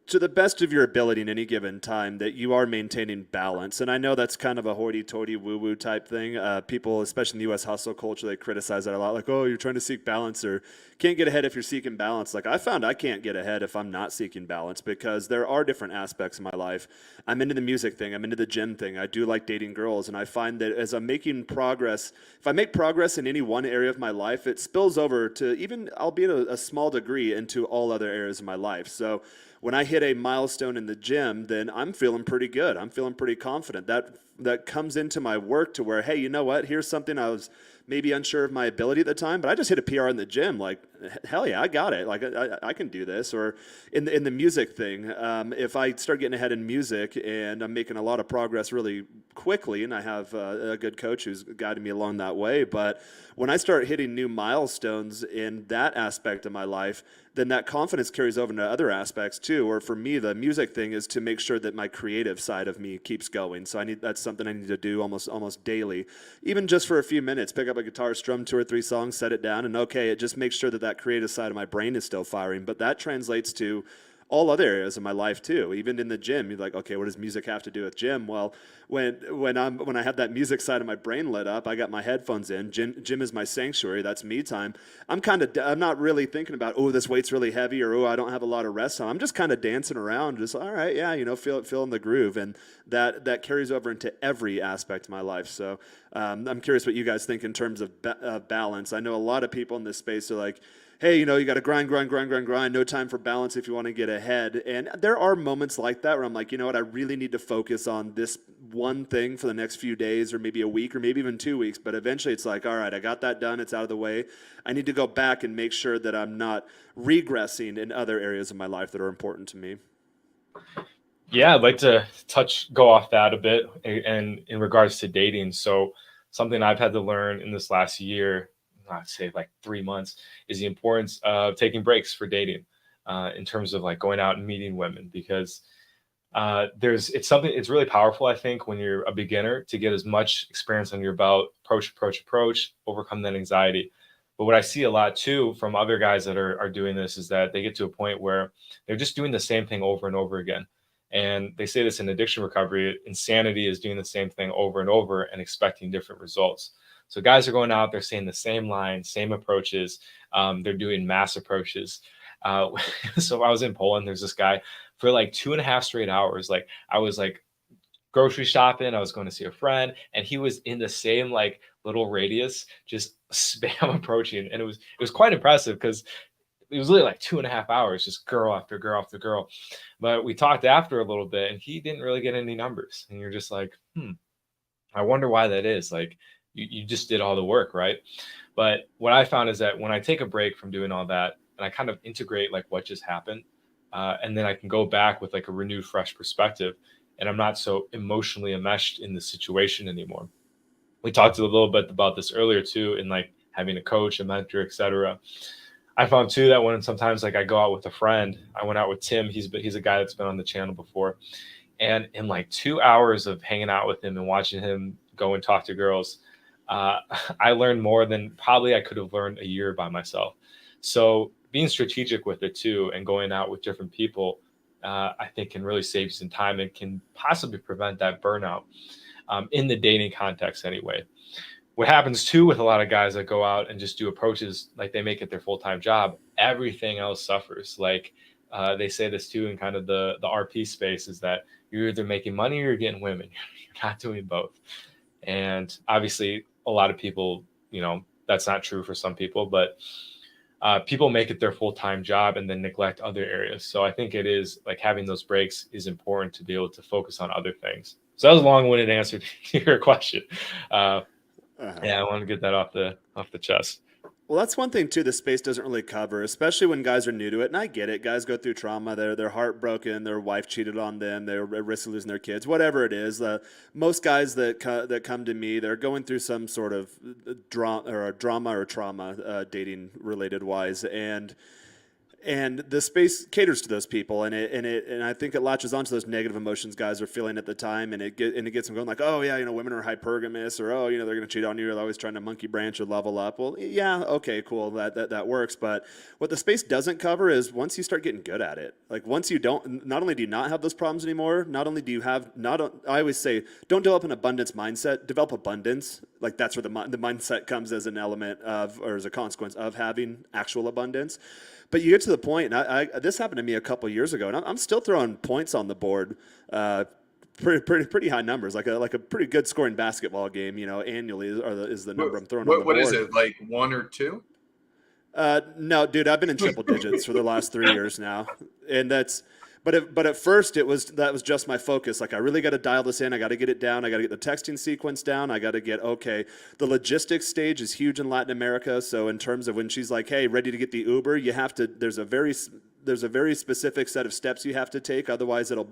to the best of your ability in any given time, that you are maintaining balance. And I know that's kind of a hoity-toity woo-woo type thing. People, especially in the U.S. hustle culture, they criticize that a lot. Like, oh, you're trying to seek balance, or can't get ahead if you're seeking balance. Like, I found I can't get ahead if I'm not seeking balance, because there are different aspects of my life. I'm into the music thing. I'm into the gym thing. I do like dating girls. And I find that as I'm making progress, if I make progress in any one area of my life, it spills over to, even albeit a small degree, into all other areas of my life. So when I hit a milestone in the gym, then I'm feeling pretty good. I'm feeling pretty confident. That comes into my work to where, hey, you know what? Here's something I was maybe unsure of my ability at the time, but I just hit a PR in the gym. Like, hell yeah, I got it. Like, I can do this. Or in the music thing, if I start getting ahead in music and I'm making a lot of progress really quickly, and I have a good coach who's guided me along that way, but when I start hitting new milestones in that aspect of my life, then that confidence carries over into other aspects too. Or for me, the music thing is to make sure that my creative side of me keeps going. So that's something I need to do almost daily, even just for a few minutes. Pick up a guitar, strum 2 or 3 songs, set it down, and okay, it just makes sure that creative side of my brain is still firing. But that translates to all other areas of my life too. Even in the gym, you're like, okay, what does music have to do with gym? Well, when I have that music side of my brain lit up, I got my headphones in. Gym is my sanctuary. That's me time. I'm not really thinking about, oh, this weight's really heavy, or oh, I don't have a lot of rest time. I'm just kind of dancing around, just all right, yeah, feeling the groove, and that carries over into every aspect of my life. So I'm curious what you guys think in terms of balance. I know a lot of people in this space are like, hey, you got to grind, no time for balance if you want to get ahead. And there are moments like that where I'm like, you know what, I really need to focus on this one thing for the next few days, or maybe a week, or maybe even 2 weeks. But eventually it's like, all right, I got that done. It's out of the way. I need to go back and make sure that I'm not regressing in other areas of my life that are important to me. Yeah, I'd like to go off that a bit, and in regards to dating. So something I've had to learn in this last year, I'd say like 3 months, is the importance of taking breaks for dating, in terms of like going out and meeting women, because it's really powerful, I think, when you're a beginner, to get as much experience on your belt, approach, overcome that anxiety. But what I see a lot too from other guys that are doing this is that they get to a point where they're just doing the same thing over and over again. And they say this in addiction recovery: insanity is doing the same thing over and over and expecting different results. So guys are going out, they're saying the same lines, same approaches. They're doing mass approaches. So I was in Poland. There's this guy for like 2.5 straight hours. Like, I was like grocery shopping, I was going to see a friend, and he was in the same like little radius, just spam approaching. And it was quite impressive, because it was really like 2.5 hours, just girl after girl after girl. But we talked after a little bit, and he didn't really get any numbers. And you're just like, I wonder why that is. Like, you just did all the work, right? But what I found is that when I take a break from doing all that, and I kind of integrate like what just happened, and then I can go back with like a renewed, fresh perspective, and I'm not so emotionally enmeshed in the situation anymore. We talked a little bit about this earlier too, in like having a coach, a mentor, etc. I found too that when sometimes like I go out with a friend, I went out with Tim. He's a guy that's been on the channel before, and in like 2 hours of hanging out with him and watching him go and talk to girls, I learned more than probably I could have learned a year by myself. So being strategic with it too, and going out with different people, I think can really save you some time and can possibly prevent that burnout in the dating context anyway. What happens too with a lot of guys that go out and just do approaches like they make it their full-time job, everything else suffers. Like they say this too in kind of the RP space, is that you're either making money or you're getting women. You're not doing both. And obviously a lot of people, that's not true for some people, but people make it their full-time job and then neglect other areas. So I think it is like having those breaks is important to be able to focus on other things. So that was a long-winded answer to your question. Yeah, I want to get that off the chest. Well, that's one thing too the space doesn't really cover, especially when guys are new to it. And I get it. Guys go through trauma. They're heartbroken. Their wife cheated on them. They're at risk of losing their kids. Whatever it is. Most guys that come to me, they're going through some sort of drama or trauma, dating related wise, and the space caters to those people, and I think it latches onto those negative emotions guys are feeling at the time, and it gets them going like, oh yeah, women are hypergamous, or oh, they're going to cheat on you, they're always trying to monkey branch or level up. Well, yeah, okay, cool, that works. But what the space doesn't cover is once you start getting good at it, like once you don't, not only do you not have those problems anymore, not only do you have I always say, don't develop an abundance mindset, develop abundance. Like that's where the mindset comes as an element of, or as a consequence of having actual abundance. But you get to the point, and this happened to me a couple years ago, and I'm still throwing points on the board, pretty high numbers, like a pretty good scoring basketball game, annually is the number I'm throwing on the board. What is it, like 1 or 2? No, dude, I've been in triple digits for the last 3 years now, and that's. But at first that was just my focus. Like I really got to dial this in. I got to get it down. I got to get the texting sequence down. I got to get, okay, the logistics stage is huge in Latin America. So in terms of when she's like, hey, ready to get the Uber, you have to, there's a very specific set of steps you have to take. Otherwise it'll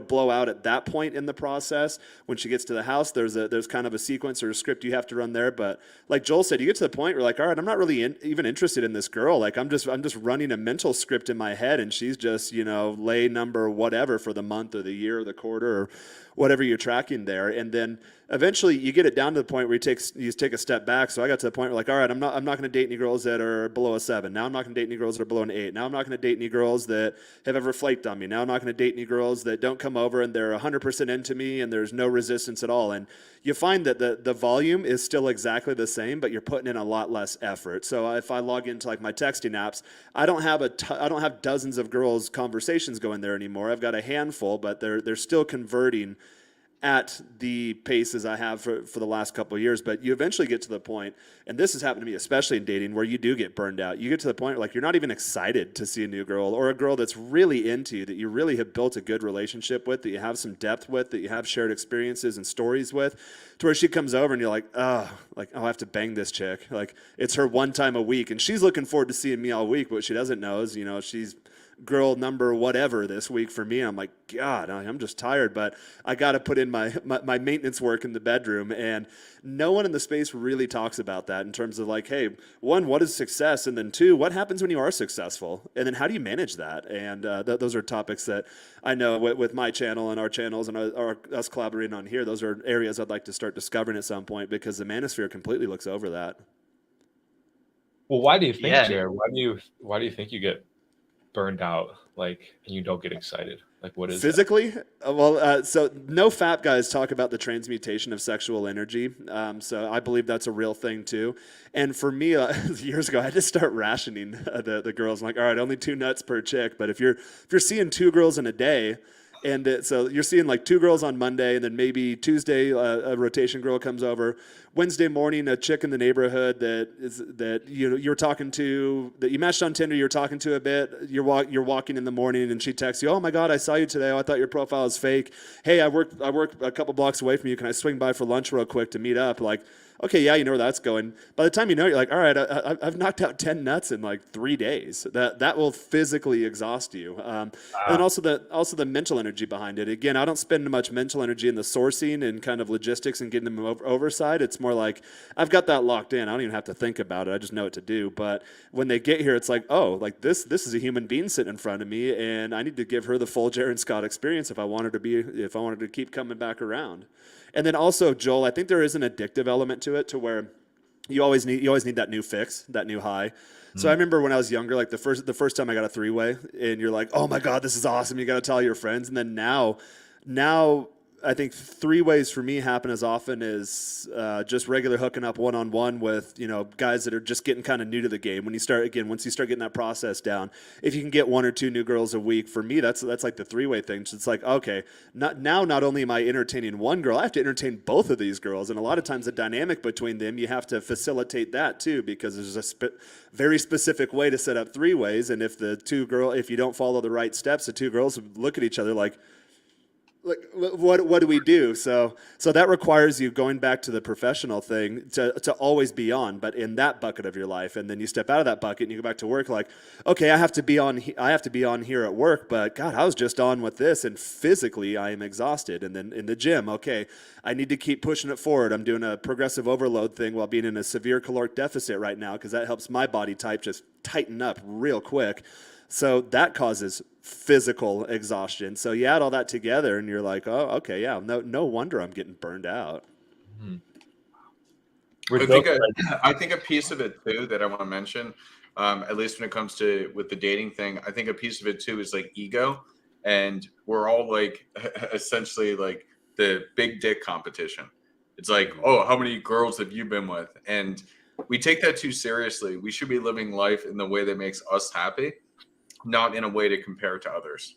blow out at that point in the process. When she gets to the house, there's kind of a sequence or a script you have to run there. But like Joel said, you get to the point where like, all right, I'm not really even interested in this girl. Like I'm just running a mental script in my head, and she's just, lay number whatever for the month or the year or the quarter or whatever you're tracking there. And then eventually you get it down to the point where you take a step back. So I got to the point where like, all right, I'm not going to date any girls that are below a 7. Now I'm not going to date any girls that are below an 8. Now I'm not going to date any girls that have ever flaked on me. Now I'm not going to date any girls that don't come over and they're 100% into me and there's no resistance at all. And you find that the volume is still exactly the same, but you're putting in a lot less effort. So if I log into like my texting apps, I don't have dozens of girls conversations going there anymore. I've got a handful, but they're still converting at the paces I have for the last couple of years. But you eventually get to the point, and this has happened to me, especially in dating, where you do get burned out. You get to the point where like you're not even excited to see a new girl or a girl that's really into you, that you really have built a good relationship with, that you have some depth with, that you have shared experiences and stories with, to where she comes over and you're like, oh, I have to bang this chick. Like it's her one time a week, and she's looking forward to seeing me all week. But what she doesn't know is, she's girl number whatever this week for me. I'm like, God, I'm just tired, but I got to put in my maintenance work in the bedroom. And no one in the space really talks about that in terms of like, hey, one, what is success? And then two, what happens when you are successful? And then how do you manage that? And those are topics that I know with my channel and our channels and us collaborating on here, those are areas I'd like to start discovering at some point, because the manosphere completely looks over that. Well, why do you think, Jared? Why do you think you get burned out, like, and you don't get excited? Like, what is physically that? So no fat guys talk about the transmutation of sexual energy, so I believe that's a real thing too. And for me, years ago, I had to start rationing the girls. I'm like, all right, only 2 nuts per chick, but if you're seeing 2 girls in a day, and so you're seeing like 2 girls on Monday, and then maybe Tuesday a rotation girl comes over. Wednesday morning, a chick in the neighborhood that you're talking to, that you matched on Tinder, you're talking to a bit. You're walking in the morning, and she texts you, "Oh my God, I saw you today. Oh, I thought your profile was fake. Hey, I work a couple blocks away from you. Can I swing by for lunch real quick to meet up?" Like, okay, yeah, you know where that's going. By the time you know, you're like, all right, I've knocked out 10 nuts in like 3 days. That will physically exhaust you. And then also the mental energy behind it. Again, I don't spend much mental energy in the sourcing and kind of logistics and getting them oversight. It's more like I've got that locked in. I don't even have to think about it. I just know what to do. But when they get here, it's like, oh, like this is a human being sitting in front of me, and I need to give her the full Jaron Scott experience if I wanted to keep coming back around. And then also, Joel, I think there is an addictive element to it, to where you always need that new fix, that new high. So I remember when I was younger, like the first time I got a 3-way, and you're like, oh my God, this is awesome. You got to tell your friends. And then now I think 3-ways for me happen as often as just regular hooking up one-on-one with, guys that are just getting kind of new to the game. Once you start getting that process down, if you can get 1 or 2 new girls a week, for me, that's like the 3-way thing. So it's like, okay, not only am I entertaining one girl, I have to entertain both of these girls. And a lot of times the dynamic between them, you have to facilitate that too, because there's a very specific way to set up 3-ways. And if if you don't follow the right steps, the 2 girls look at each other like what do we do? So that requires you going back to the professional thing to always be on, but in that bucket of your life. And then you step out of that bucket and you go back to work like, okay, I have to be on here at work, but God, I was just on with this, and physically I am exhausted. And then in the gym, okay, I need to keep pushing it forward. I'm doing a progressive overload thing while being in a severe caloric deficit right now, because that helps my body type just tighten up real quick. So that causes physical exhaustion. So you add all that together and you're like, oh, okay, yeah, no wonder I'm getting burned out. I think a piece of it too that I want to mention, at least when it comes to with the dating thing, I think a piece of it too is like ego. And we're all like essentially like the big dick competition. It's like, oh, how many girls have you been with? And we take that too seriously. We should be living life in the way that makes us happy, not in a way to compare to others.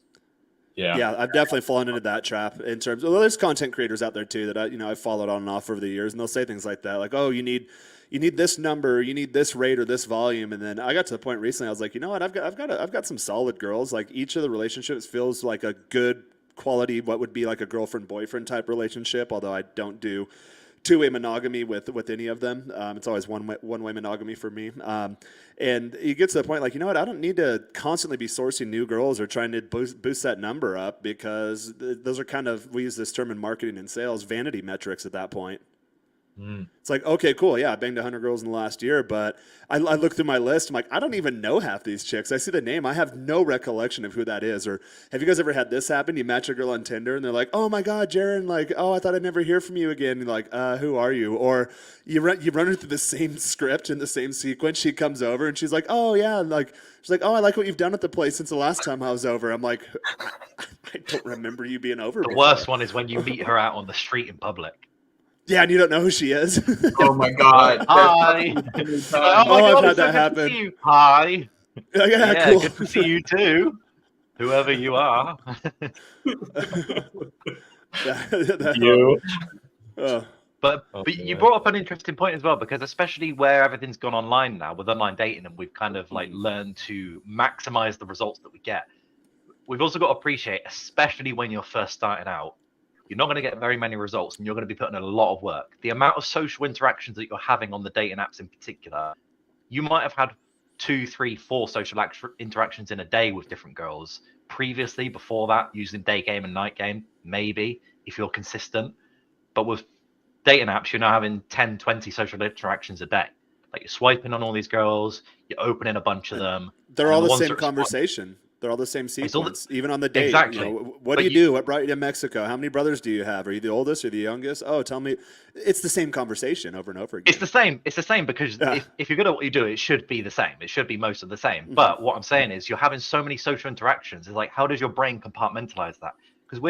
Yeah, I've definitely fallen into that trap in terms of, well, there's content creators out there too that I've followed on and off over the years, and they'll say things like that, like, oh, you need this number, you need this rate or this volume. And then I got to the point recently, I was like, you know what, I've got some solid girls. Like each of the relationships feels like a good quality, what would be like a girlfriend boyfriend type relationship, although I don't do two-way monogamy with any of them. It's always one-way monogamy for me. And you get to the point like, you know what, I don't need to constantly be sourcing new girls or trying to boost that number up, because those are kind of, we use this term in marketing and sales, vanity metrics at that point. It's like, okay, cool. Yeah, I banged 100 girls in the last year, but I look through my list. I'm like, I don't even know half these chicks. I see the name. I have no recollection of who that is. Or have you guys ever had this happen? You match a girl on Tinder and they're like, oh my God, Jaron, like, oh, I thought I'd never hear from you again. And you're like, who are you? Or you run her through the same script in the same sequence. She comes over and she's like, oh yeah. And like, she's like, oh, I like what you've done at the place since the last time I was over. I'm like, I don't remember you being over. The worst one is when you meet her out on the street in public. Yeah, and you don't know who she is. Oh my God! Hi. I've had that happen. Hi. Yeah, cool. Good to see you too, whoever you are. You. But you brought up an interesting point as well, because especially where everything's gone online now with online dating, and we've kind of like learned to maximize the results that we get. We've also got to appreciate, especially when you're first starting out, you're not going to get very many results, and you're going to be putting in a lot of work. The amount of social interactions that you're having on the dating apps in particular, you might have had 2, 3, 4 social interactions in a day with different girls previously, before that, using day game and night game, maybe, if you're consistent. But with dating apps, you're now having 10, 20 social interactions a day. Like, you're swiping on all these girls, you're opening a bunch of them. They're all the same conversation. They're all the same sequence, even on the date. Exactly. What do you do? What brought you to Mexico? How many brothers do you have? Are you the oldest or the youngest? Oh, tell me. It's the same conversation over and over again. It's the same because if you're good at what you do, it should be the same. It should be most of the same. But what I'm saying is, you're having so many social interactions. It's like, how does your brain compartmentalize that? Because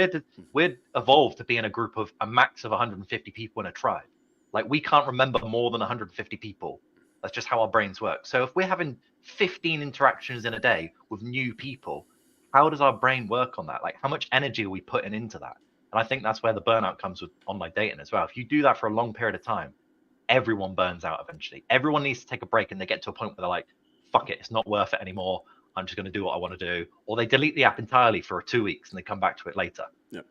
we're evolved to be in a group of a max of 150 people in a tribe. Like, we can't remember more than 150 people. That's just how our brains work. So if we're having 15 interactions in a day with new people, how does our brain work on that? Like, how much energy are we putting into that? And I think that's where the burnout comes with online dating as well. If you do that for a long period of time, everyone burns out eventually. Everyone needs to take a break, and they get to a point where they're like, fuck it, it's not worth it anymore. I'm just going to do what I want to do. Or they delete the app entirely for 2 weeks and they come back to it later. Yep.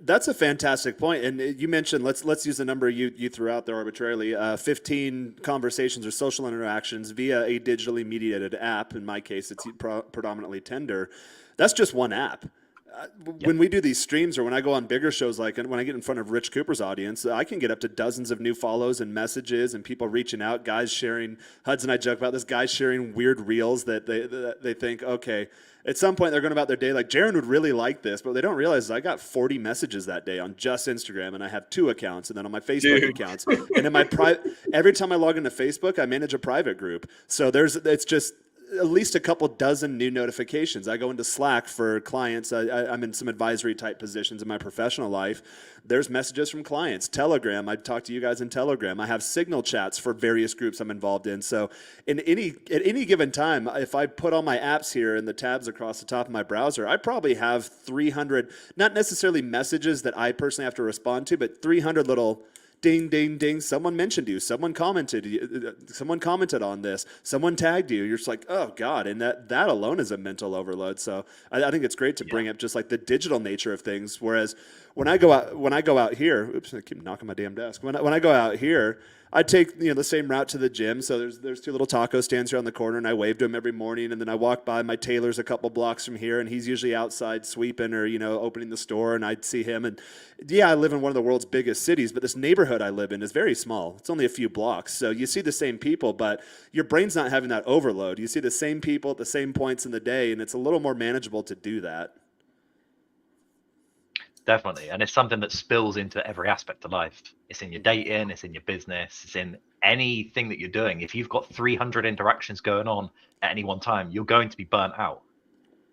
That's a fantastic point. And you mentioned, let's use the number you threw out there arbitrarily, 15 conversations or social interactions via a digitally mediated app. In my case, it's predominantly Tinder. That's just one app. When we do these streams or when I go on bigger shows, like when I get in front of Rich Cooper's audience, I can get up to dozens of new follows and messages and people reaching out, guys sharing. Huds and I joke about this, guys sharing weird reels that they think, okay, at some point they're going about their day like, Jaron would really like this, but they don't realize I got 40 messages that day on just Instagram, and I have 2 accounts, and then on my Facebook accounts, and in my every time I log into Facebook, I manage a private group. So it's just at least a couple dozen new notifications. I go into Slack for clients. I'm in some advisory type positions in my professional life. There's messages from clients. Telegram, I talk to you guys in Telegram. I have Signal chats for various groups I'm involved in. So at any given time, if I put all my apps here and the tabs across the top of my browser, I probably have 300, not necessarily messages that I personally have to respond to, but 300 little ding, ding, ding. Someone mentioned you. Someone commented on this. Someone tagged you. You're just like, oh God. And that alone is a mental overload. So I think it's great to bring up just like the digital nature of things. Whereas when I go out here, oops, I keep knocking my damn desk. When I go out here, I take the same route to the gym. So there's 2 little taco stands here on the corner, and I wave to him every morning. And then I walk by my tailor's a couple blocks from here, and he's usually outside sweeping or opening the store, and I'd see him. And yeah, I live in one of the world's biggest cities, but this neighborhood I live in is very small. It's only a few blocks, so you see the same people, but your brain's not having that overload. You see the same people at the same points in the day, and it's a little more manageable to do that. Definitely. And it's something that spills into every aspect of life. It's in your dating, it's in your business, it's in anything that you're doing. If you've got 300 interactions going on at any one time, you're going to be burnt out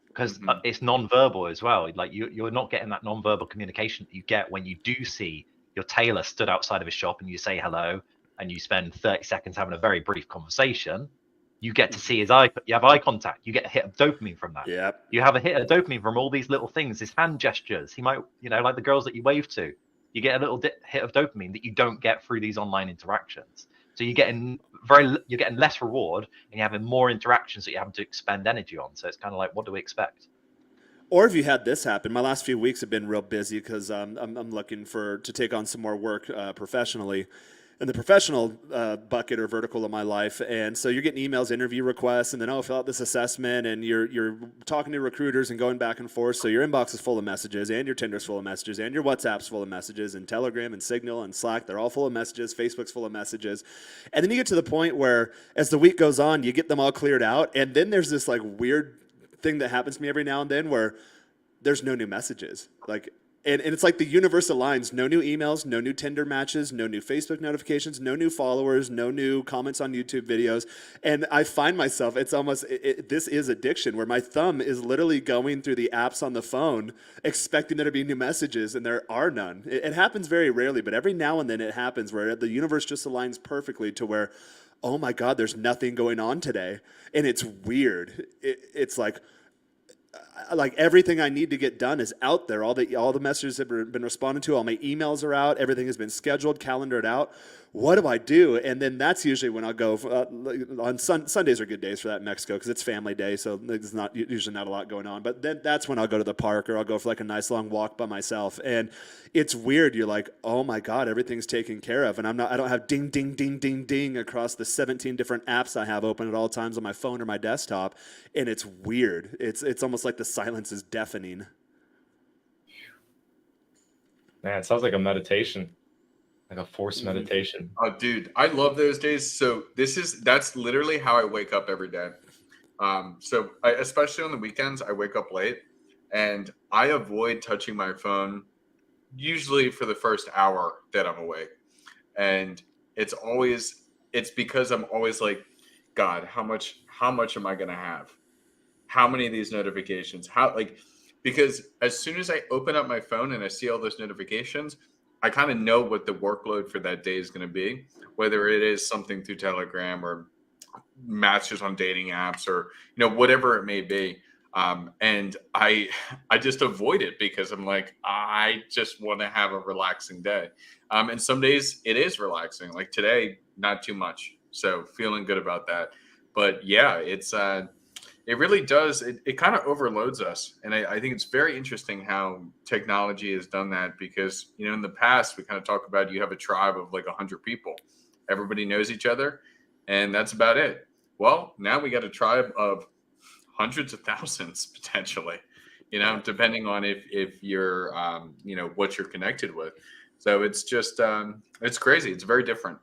because it's non-verbal as well. Like you're not getting that non-verbal communication that you get when you do see your tailor stood outside of his shop and you say hello and you spend 30 seconds having a very brief conversation. You get to see his eye. You have eye contact. You get a hit of dopamine from that. Yep. You have a hit of dopamine from all these little things, his hand gestures. He might, like the girls that you wave to. You get a little hit of dopamine that you don't get through these online interactions. So you're getting less reward, and you're having more interactions that you have to expend energy on. So it's kind of like, what do we expect? Or if you had this happen, my last few weeks have been real busy because I'm looking to take on some more work professionally. In the professional bucket or vertical of my life. And so you're getting emails, interview requests, and then, fill out this assessment, and you're talking to recruiters and going back and forth. So your inbox is full of messages, and your Tinder's full of messages, and your WhatsApp's full of messages, and Telegram and Signal and Slack, they're all full of messages. Facebook's full of messages. And then you get to the point where as the week goes on, you get them all cleared out. And then there's this like weird thing that happens to me every now and then where there's no new messages. And it's like the universe aligns. No new emails, no new Tinder matches, no new Facebook notifications, no new followers, no new comments on YouTube videos. And I find myself, it's almost, this is addiction, where my thumb is literally going through the apps on the phone, expecting there to be new messages, and there are none. It happens very rarely, but every now and then it happens where the universe just aligns perfectly to where, oh my God, there's nothing going on today. And it's weird. It's like everything I need to get done is out there. All the messages have been responded to. All my emails are out. Everything has been scheduled, calendared out. What do I do? And then that's usually when I'll go on Sundays are good days for that in Mexico because it's family day, so there's usually not a lot going on. But then that's when I'll go to the park or I'll go for like a nice long walk by myself. And it's weird. You're like, oh my God, everything's taken care of, and I don't have ding, ding, ding, ding, ding across the 17 different apps I have open at all times on my phone or my desktop. And it's weird. It's almost like the silence is deafening. Man, it sounds like a meditation. Like a forced meditation. Oh, dude, I love those days. So that's literally how I wake up every day. Especially on the weekends, I wake up late and I avoid touching my phone usually for the first hour that I'm awake. And it's because I'm always like, God, how much am I going to have? How many of these notifications? Because as soon as I open up my phone and I see all those notifications, I kind of know what the workload for that day is going to be, whether it is something through Telegram or matches on dating apps or, whatever it may be. And I just avoid it because I'm like, I just want to have a relaxing day. And some days it is relaxing. Like today, not too much. So feeling good about that. But yeah, it's it really does. It kind of overloads us. And I think it's very interesting how technology has done that because, in the past, we kind of talk about you have a tribe of like 100 people. Everybody knows each other, and that's about it. Well, now we got a tribe of hundreds of thousands potentially, depending on if you're, what you're connected with. So it's just, it's crazy. It's very different.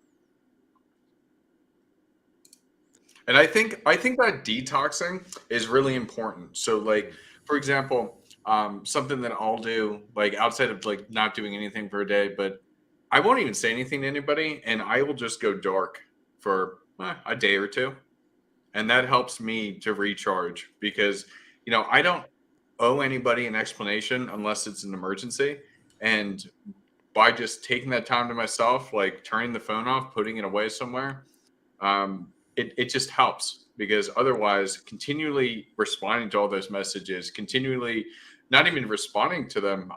And I think that detoxing is really important. So like, for example, something that I'll do, like outside of like not doing anything for a day, but I won't even say anything to anybody, and I will just go dark for a day or two. And that helps me to recharge because, I don't owe anybody an explanation unless it's an emergency. And by just taking that time to myself, like turning the phone off, putting it away somewhere, it just helps because otherwise continually responding to all those messages, continually not even responding to them,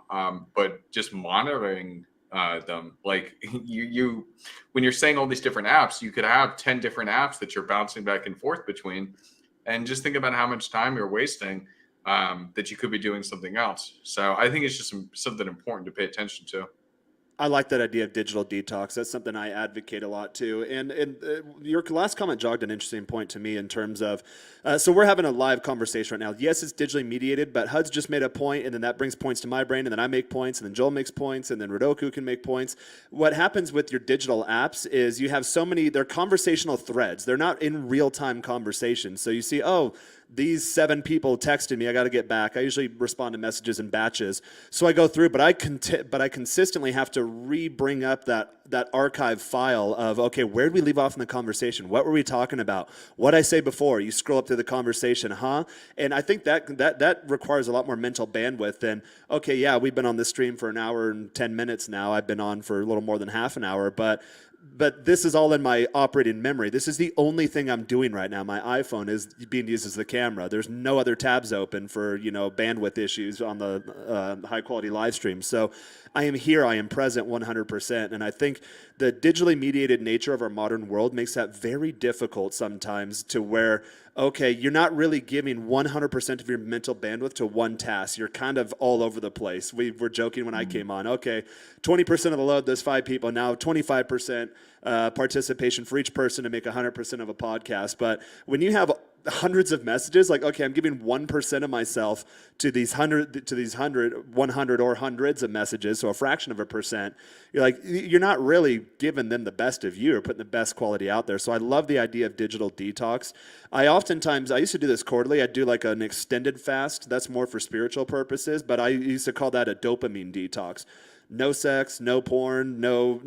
but just monitoring them. Like you, when you're saying all these different apps, you could have 10 different apps that you're bouncing back and forth between, and just think about how much time you're wasting that you could be doing something else. So I think it's just something important to pay attention to. I like that idea of digital detox. That's something I advocate a lot too. And your last comment jogged an interesting point to me in terms of, so we're having a live conversation right now. Yes, it's digitally mediated, but HUD's just made a point, and then that brings points to my brain, and then I make points, and then Joel makes points, and then Rodoku can make points. What happens with your digital apps is you have so many, they're conversational threads. They're not in real-time conversations. So you see, oh, these 7 people texted me. I got to get back. I usually respond to messages in batches. So I go through, but I consistently have to re-bring up that archive file of, okay, where did we leave off in the conversation? What were we talking about? What I say before? You scroll up through the conversation, huh? And I think that requires a lot more mental bandwidth than, okay, yeah, we've been on this stream for an hour and 10 minutes now. I've been on for a little more than half an hour, but this is all in my operating memory. This is the only thing I'm doing right now. My iPhone is being used as the camera. There's no other tabs open for, bandwidth issues on the high quality live stream. So I am here. I am present 100%. And I think the digitally mediated nature of our modern world makes that very difficult sometimes to where, okay, you're not really giving 100% of your mental bandwidth to one task. You're kind of all over the place. We were joking when I came on. Okay, 20% of the load, there's 5 people. Now 25% participation for each person to make 100% of a podcast. But when you have hundreds of messages, like, okay, I'm giving 1% of myself to these 100 or hundreds of messages, so a fraction of a percent, you're not really giving them the best of you or putting the best quality out there. So I love the idea of digital detox. I used to do this quarterly. I'd do like an extended fast. That's more for spiritual purposes, but I used to call that a dopamine detox. No sex, no porn, no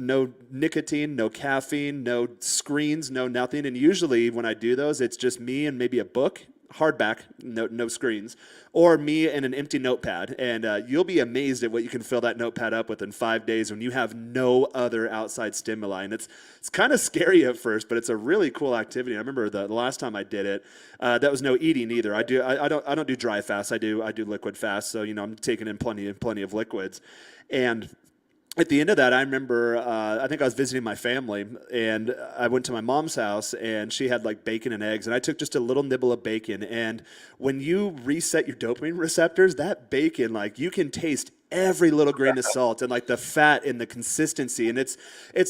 nicotine, no caffeine, no screens, no nothing. And usually when I do those, it's just me and maybe a book, hardback, no screens, or me and an empty notepad. And you'll be amazed at what you can fill that notepad up with in 5 days when you have no other outside stimuli. And it's kind of scary at first, but it's a really cool activity. I remember the last time I did it, that was no eating either. I don't do dry fast. I do liquid fast. So I'm taking in plenty of liquids. And at the end of that, I remember, I think I was visiting my family, and I went to my mom's house, and she had like bacon and eggs, and I took just a little nibble of bacon. And when you reset your dopamine receptors, that bacon, like you can taste every little grain of salt and like the fat and the consistency. And it's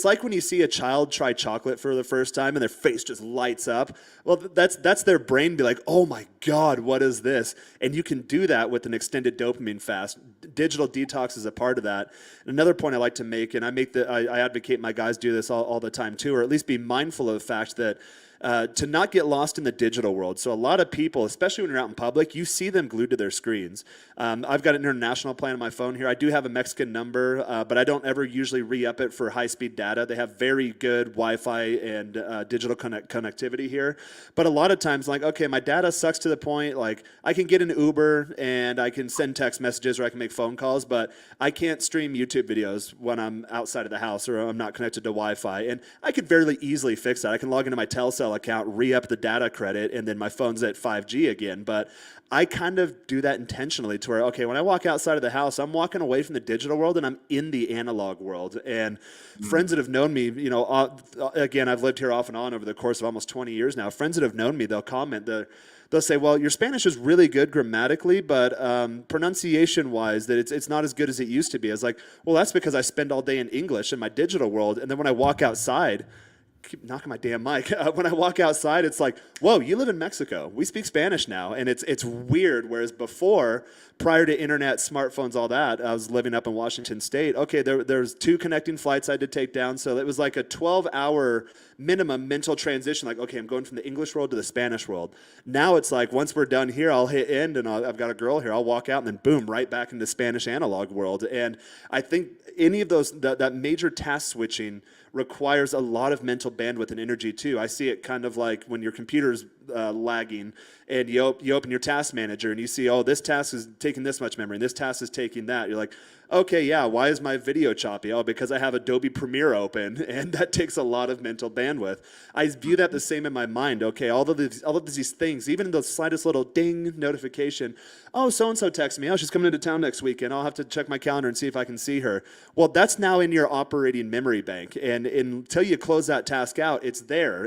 like when you see a child try chocolate for the first time and their face just lights up. Well, that's their brain be like, oh my God, what is this? And you can do that with an extended dopamine fast. Digital detox is a part of that. And another point I like to make, and I advocate my guys do this all the time too, or at least be mindful of the fact that to not get lost in the digital world. So a lot of people, especially when you're out in public, you see them glued to their screens. I've got an international plan on my phone here. I do have a Mexican number, but I don't ever usually re-up it for high-speed data. They have very good Wi-Fi and digital connectivity here. But a lot of times, like, okay, my data sucks to the point, like, I can get an Uber and I can send text messages or I can make phone calls, but I can't stream YouTube videos when I'm outside of the house or I'm not connected to Wi-Fi. And I could very easily fix that. I can log into my Telcel DSL account, re-up the data credit, and then my phone's at 5G again. But I kind of do that intentionally to where, okay, when I walk outside of the house, I'm walking away from the digital world and I'm in the analog world. And friends that have known me, you know, again, I've lived here off and on over the course of almost 20 years now. Friends that have known me, they'll comment, they'll say, well, your Spanish is really good grammatically, but pronunciation-wise, that it's not as good as it used to be. I was like, well, that's because I spend all day in English in my digital world. And then when I walk outside, keep knocking my damn mic. When I walk outside, it's like, whoa, you live in Mexico. We speak Spanish now. And it's weird. Whereas before, prior to internet, smartphones, all that, I was living up in Washington State. Okay, there's 2 connecting flights I had to take down. So it was like a 12-hour minimum mental transition. Like, okay, I'm going from the English world to the Spanish world. Now it's like, once we're done here, I'll hit end and I've got a girl here. I'll walk out and then boom, right back into Spanish analog world. And I think any of those, that major task switching requires a lot of mental bandwidth and energy too. I see it kind of like when your computer's lagging and you open your task manager and you see, oh, this task is taking this much memory and this task is taking that. You're like, okay, yeah, why is my video choppy? Oh, because I have Adobe Premiere open, and that takes a lot of mental bandwidth. I view that the same in my mind. Okay, all of these things, even the slightest little ding notification, oh, so-and-so texted me, oh, she's coming into town next weekend, I'll have to check my calendar and see if I can see her. Well, that's now in your operating memory bank, and until you close that task out, it's there.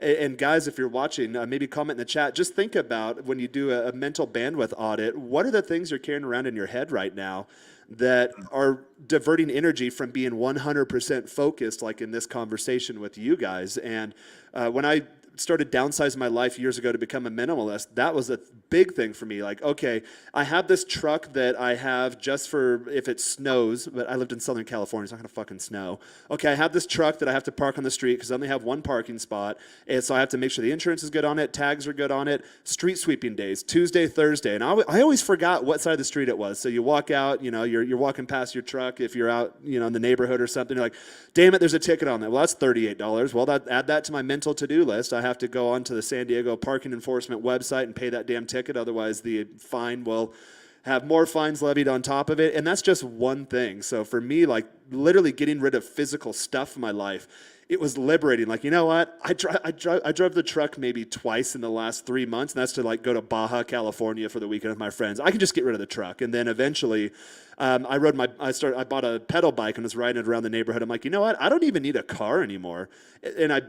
And guys, if you're watching, maybe comment in the chat, just think about when you do a mental bandwidth audit, what are the things you're carrying around in your head right now that are diverting energy from being 100% focused, like in this conversation with you guys. And when I started downsizing my life years ago to become a minimalist, that was a big thing for me. Like, okay, I have this truck that I have just for if it snows, but I lived in Southern California, it's not gonna fucking snow. Okay, I have this truck that I have to park on the street because I only have one parking spot, and so I have to make sure the insurance is good on it, tags are good on it, street sweeping days, Tuesday, Thursday, and I always forgot what side of the street it was. So you walk out, you know, you're walking past your truck if you're out, you know, in the neighborhood or something, you're like, damn it, there's a ticket on that. Well, that's $38. Well, add that to my mental to-do list. I have to go onto the San Diego Parking Enforcement website and pay that damn ticket. Otherwise, the fine will have more fines levied on top of it. And that's just one thing. So for me, like literally getting rid of physical stuff in my life, it was liberating. Like, you know what? I drove the truck maybe twice in the last 3 months, and that's to like go to Baja, California for the weekend with my friends. I can just get rid of the truck. And then eventually I bought a pedal bike and was riding it around the neighborhood. I'm like, you know what? I don't even need a car anymore. And I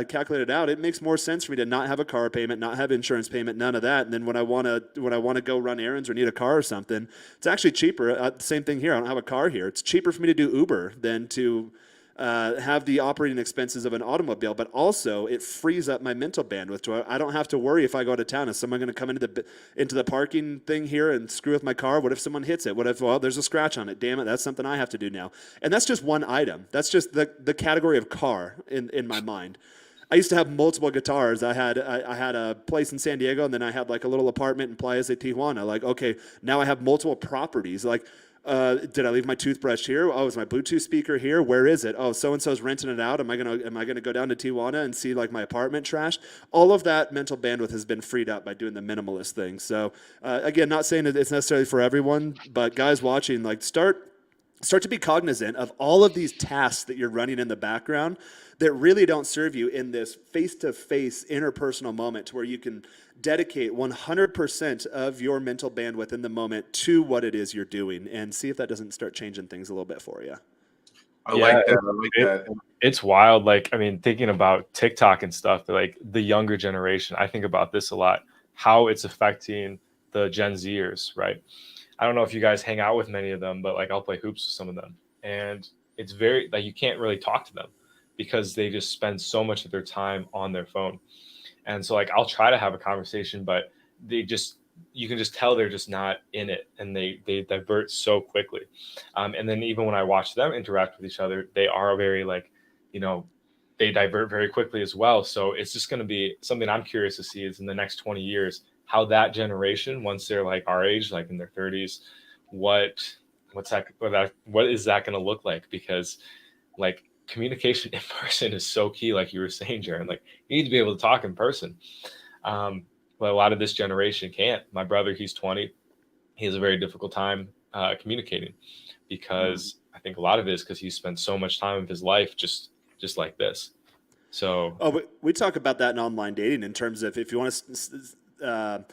calculated out, it makes more sense for me to not have a car payment, not have insurance payment, none of that. And then when I want to go run errands or need a car or something, it's actually cheaper. Same thing here. I don't have a car here. It's cheaper for me to do Uber than to have the operating expenses of an automobile, but also it frees up my mental bandwidth. So I don't have to worry if I go out of town. Is someone going to come into the parking thing here and screw with my car? What if someone hits it? What if, well, there's a scratch on it? Damn it, that's something I have to do now. And that's just one item. That's just the category of car in my mind. I used to have multiple guitars. I had a place in San Diego, and then I had like a little apartment in Playa de Tijuana. Like, okay, now I have multiple properties. Like, did I leave my toothbrush here? Oh, is my Bluetooth speaker here? Where is it? Oh, so-and-so's renting it out. Am I gonna go down to Tijuana and see like my apartment trashed? All of that mental bandwidth has been freed up by doing the minimalist thing. So again, not saying that it's necessarily for everyone, but guys watching, like start to be cognizant of all of these tasks that you're running in the background that really don't serve you in this face-to-face interpersonal moment to where you can dedicate 100% of your mental bandwidth in the moment to what it is you're doing, and see if that doesn't start changing things a little bit for you. I like that. It's wild. Like, I mean, thinking about TikTok and stuff, like the younger generation, I think about this a lot, how it's affecting the Gen Zers, right? I don't know if you guys hang out with many of them, but like I'll play hoops with some of them. And it's very, like, you can't really talk to them because they just spend so much of their time on their phone. And so like, I'll try to have a conversation, but you can just tell they're just not in it, and they divert so quickly. And then even when I watch them interact with each other, they are very like, you know, they divert very quickly as well. So it's just going to be something I'm curious to see is in the next 20 years, how that generation, once they're like our age, like in their 30s, what is that going to look like? Because like communication in person is so key. Like you were saying, Jaron, like you need to be able to talk in person. But a lot of this generation can't. My brother, he's 20. He has a very difficult time communicating because I think a lot of it is because he spent so much time of his life just like this. So Oh, we talk about that in online dating in terms of if you want to.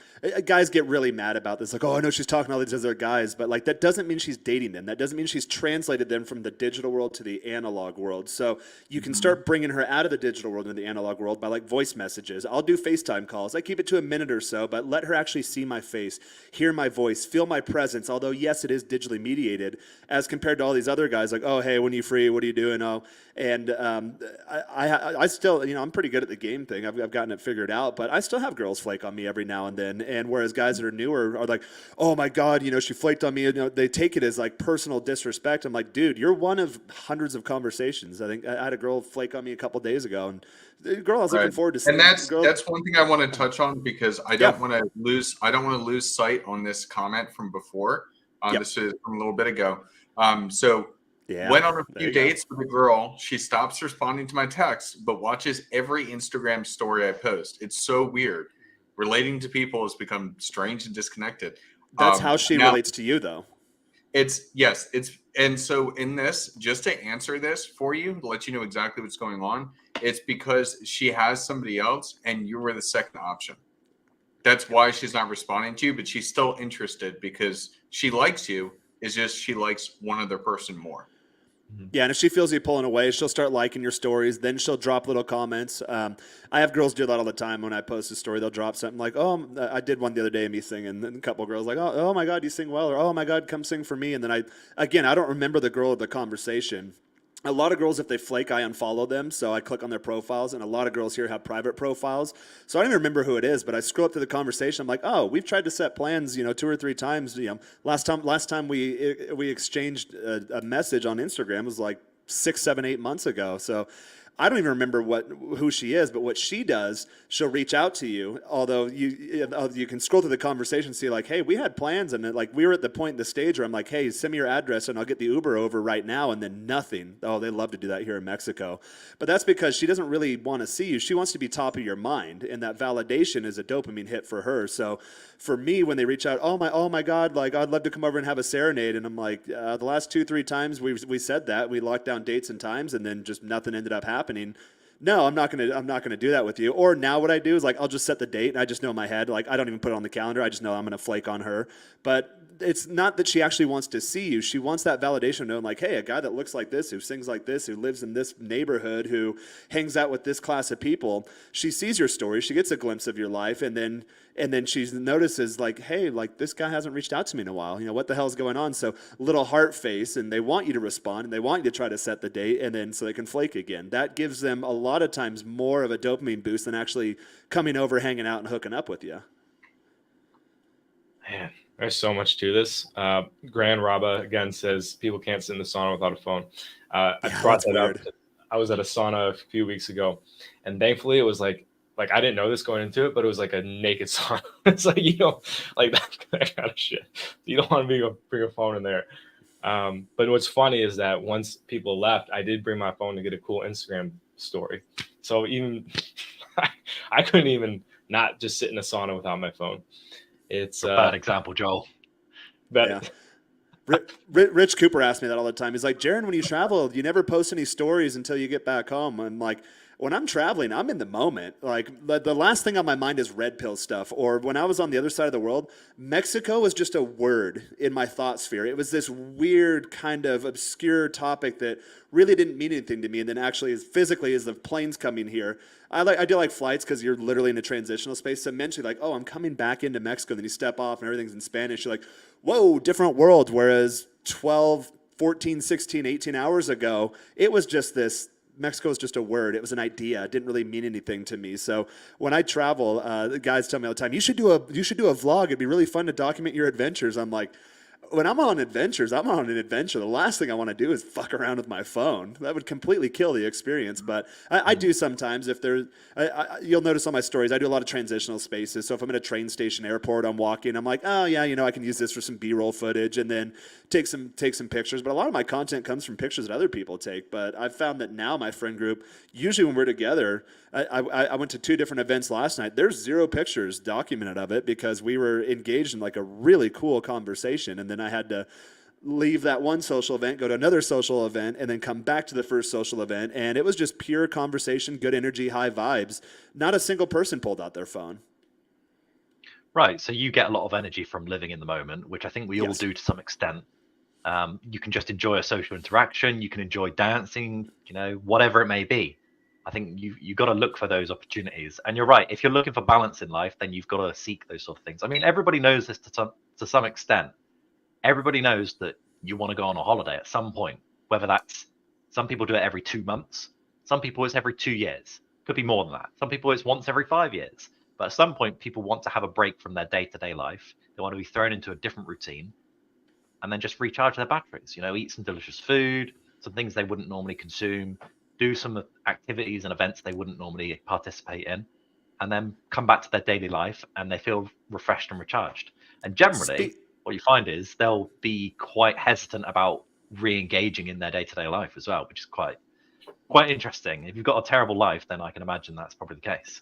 Guys get really mad about this, like, oh, I know she's talking to all these other guys, but like that doesn't mean she's dating them. That doesn't mean she's translated them from the digital world to the analog world. So you can start bringing her out of the digital world into the analog world by like voice messages. I'll do FaceTime calls. I keep it to a minute or so, but let her actually see my face, hear my voice, feel my presence. Although yes, it is digitally mediated, as compared to all these other guys, like, oh, hey, when are you free? What are you doing? Oh, and I still, I'm pretty good at the game thing. I've gotten it figured out, but I still have girls flake on me every now and then. And whereas guys that are newer are like, oh my God, she flaked on me. They take it as like personal disrespect. I'm like, dude, you're one of hundreds of conversations. I think I had a girl flake on me a couple days ago, and the girl I was looking forward to seeing. And that's one thing I want to touch on, because I don't want to lose sight on this comment from before. This is from a little bit ago. Went on a few dates with a girl. She stops responding to my texts, but watches every Instagram story I post. It's so weird. Relating to people has become strange and disconnected. That's how she relates to you, though. And so in this, just to answer this for you, to let you know exactly what's going on, it's because she has somebody else and you were the second option. That's why she's not responding to you, but she's still interested because she likes you. It's just she likes one other person more. Yeah, and if she feels you pulling away, she'll start liking your stories. Then she'll drop little comments. I have girls do that all the time. When I post a story, they'll drop something like, oh, I did one the other day of me singing. And then a couple of girls like, oh my God, you sing well. Or, oh my God, come sing for me. And then I don't remember the girl of the conversation. A lot of girls, if they flake, I unfollow them. So I click on their profiles, and a lot of girls here have private profiles. So I don't even remember who it is, but I scroll up to the conversation. I'm like, oh, we've tried to set plans, 2 or 3 times. Last time we exchanged a message on Instagram was like 6, 7, 8 months ago. So I don't even remember who she is, but what she does, she'll reach out to you. Although you can scroll through the conversation and see like, hey, we had plans, and like we were at the point in the stage where I'm like, hey, send me your address and I'll get the Uber over right now, and then nothing. Oh, they love to do that here in Mexico, but that's because she doesn't really want to see you. She wants to be top of your mind, and that validation is a dopamine hit for her. So for me, when they reach out, oh my God, like I'd love to come over and have a serenade, and I'm like, the last 2-3 times we said that, we locked down dates and times, and then just nothing ended up happening. No, I'm not gonna do that with you. Or now what I do is like I'll just set the date, and I just know in my head, like I don't even put it on the calendar. I just know I'm gonna flake on her. But it's not that she actually wants to see you. She wants that validation of knowing like, hey, a guy that looks like this, who sings like this, who lives in this neighborhood, who hangs out with this class of people. She sees your story, she gets a glimpse of your life, and then she notices like, hey, like this guy hasn't reached out to me in a while. What the hell's going on? So little heart face, and they want you to respond, and they want you to try to set the date, and then so they can flake again. That gives them a lot of times more of a dopamine boost than actually coming over, hanging out, and hooking up with you. Man, there's so much to this. Grand Raba again says people can't sit in the sauna without a phone. I brought that up. I was at a sauna a few weeks ago, and thankfully it was like I didn't know this going into it, but it was like a naked sauna. It's like, like that kind of shit. You don't want to bring a phone in there. But what's funny is that once people left, I did bring my phone to get a cool Instagram story. So even I couldn't even not just sit in a sauna without my phone. It's a bad example, Joel. Yeah. Rich Cooper asked me that all the time. He's like, Jaron, when you travel, you never post any stories until you get back home. I'm like, when I'm traveling, I'm in the moment. Like the last thing on my mind is red pill stuff. Or when I was on the other side of the world, Mexico was just a word in my thought sphere. It was this weird kind of obscure topic that really didn't mean anything to me. And then actually, as the plane's coming here, I do like flights because you're literally in a transitional space. So mentally, like, oh, I'm coming back into Mexico. And then you step off and everything's in Spanish. You're like, whoa, different world. Whereas 12, 14, 16, 18 hours ago, it was just this. Mexico is just a word. It was an idea. It didn't really mean anything to me. So when I travel, the guys tell me all the time, you should do a vlog. It'd be really fun to document your adventures. I'm like, when I'm on adventures, I'm on an adventure. The last thing I want to do is fuck around with my phone. That would completely kill the experience. But I do sometimes. If there's, you'll notice on my stories, I do a lot of transitional spaces. So if I'm at a train station, airport, I'm walking, I'm like, oh yeah, I can use this for some B-roll footage, and then take some pictures. But a lot of my content comes from pictures that other people take. But I've found that now my friend group, usually when we're together, I went to 2 different events last night. There's 0 pictures documented of it because we were engaged in like a really cool conversation, and then I had to leave that one social event, go to another social event, and then come back to the first social event. And it was just pure conversation, good energy, high vibes. Not a single person pulled out their phone. Right. So you get a lot of energy from living in the moment, which I think we all Yes. do to some extent. You can just enjoy a social interaction. You can enjoy dancing, whatever it may be. I think you got to look for those opportunities. And you're right. If you're looking for balance in life, then you've got to seek those sort of things. I mean, everybody knows this to some extent. Everybody knows that you want to go on a holiday at some point, whether that's some people do it every 2 months. Some people it's every 2 years. Could be more than that. Some people it's once every 5 years. But at some point, people want to have a break from their day-to-day life. They want to be thrown into a different routine and then just recharge their batteries. Eat some delicious food, some things they wouldn't normally consume, do some activities and events they wouldn't normally participate in, and then come back to their daily life and they feel refreshed and recharged. And generally, what you find is they'll be quite hesitant about re-engaging in their day-to-day life as well, which is quite interesting. If you've got a terrible life, then I can imagine that's probably the case.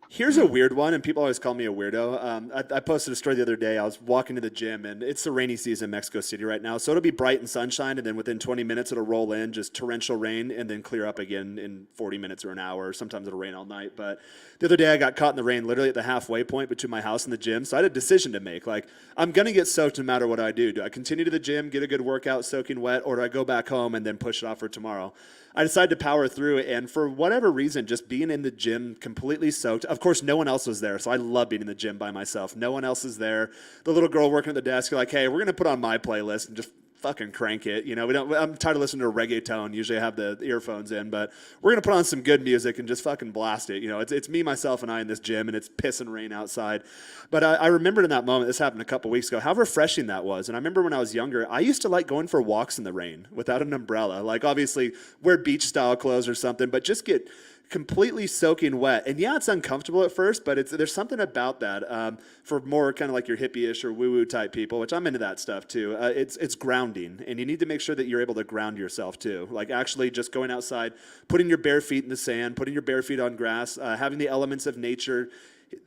Here's a weird one, and people always call me a weirdo. I posted a story the other day. I was walking to the gym, and it's the rainy season in Mexico City right now. So it'll be bright and sunshine, and then within 20 minutes, it'll roll in, just torrential rain, and then clear up again in 40 minutes or an hour. Sometimes it'll rain all night. But the other day, I got caught in the rain literally at the halfway point between my house and the gym. So I had a decision to make. Like, I'm going to get soaked no matter what I do. Do I continue to the gym, get a good workout, soaking wet, or do I go back home and then push it off for tomorrow? I decided to power through it, and for whatever reason, just being in the gym completely soaked. Of course, no one else was there, so I love being in the gym by myself. No one else is there. The little girl working at the desk, like, hey, we're going to put on my playlist and just fucking crank it. I'm tired of listening to reggaeton. Usually I have the earphones in, but we're going to put on some good music and just fucking blast it. It's me, myself, and I in this gym, and it's piss and rain outside. But I remembered in that moment, this happened a couple weeks ago, how refreshing that was. And I remember when I was younger, I used to like going for walks in the rain without an umbrella. Like, obviously, wear beach style clothes or something, but just get completely soaking wet. And yeah, it's uncomfortable at first, but there's something about that for more kind of like your hippie-ish or woo-woo type people, which I'm into that stuff too. It's grounding, and you need to make sure that you're able to ground yourself too. Like actually just going outside, putting your bare feet in the sand, putting your bare feet on grass, having the elements of nature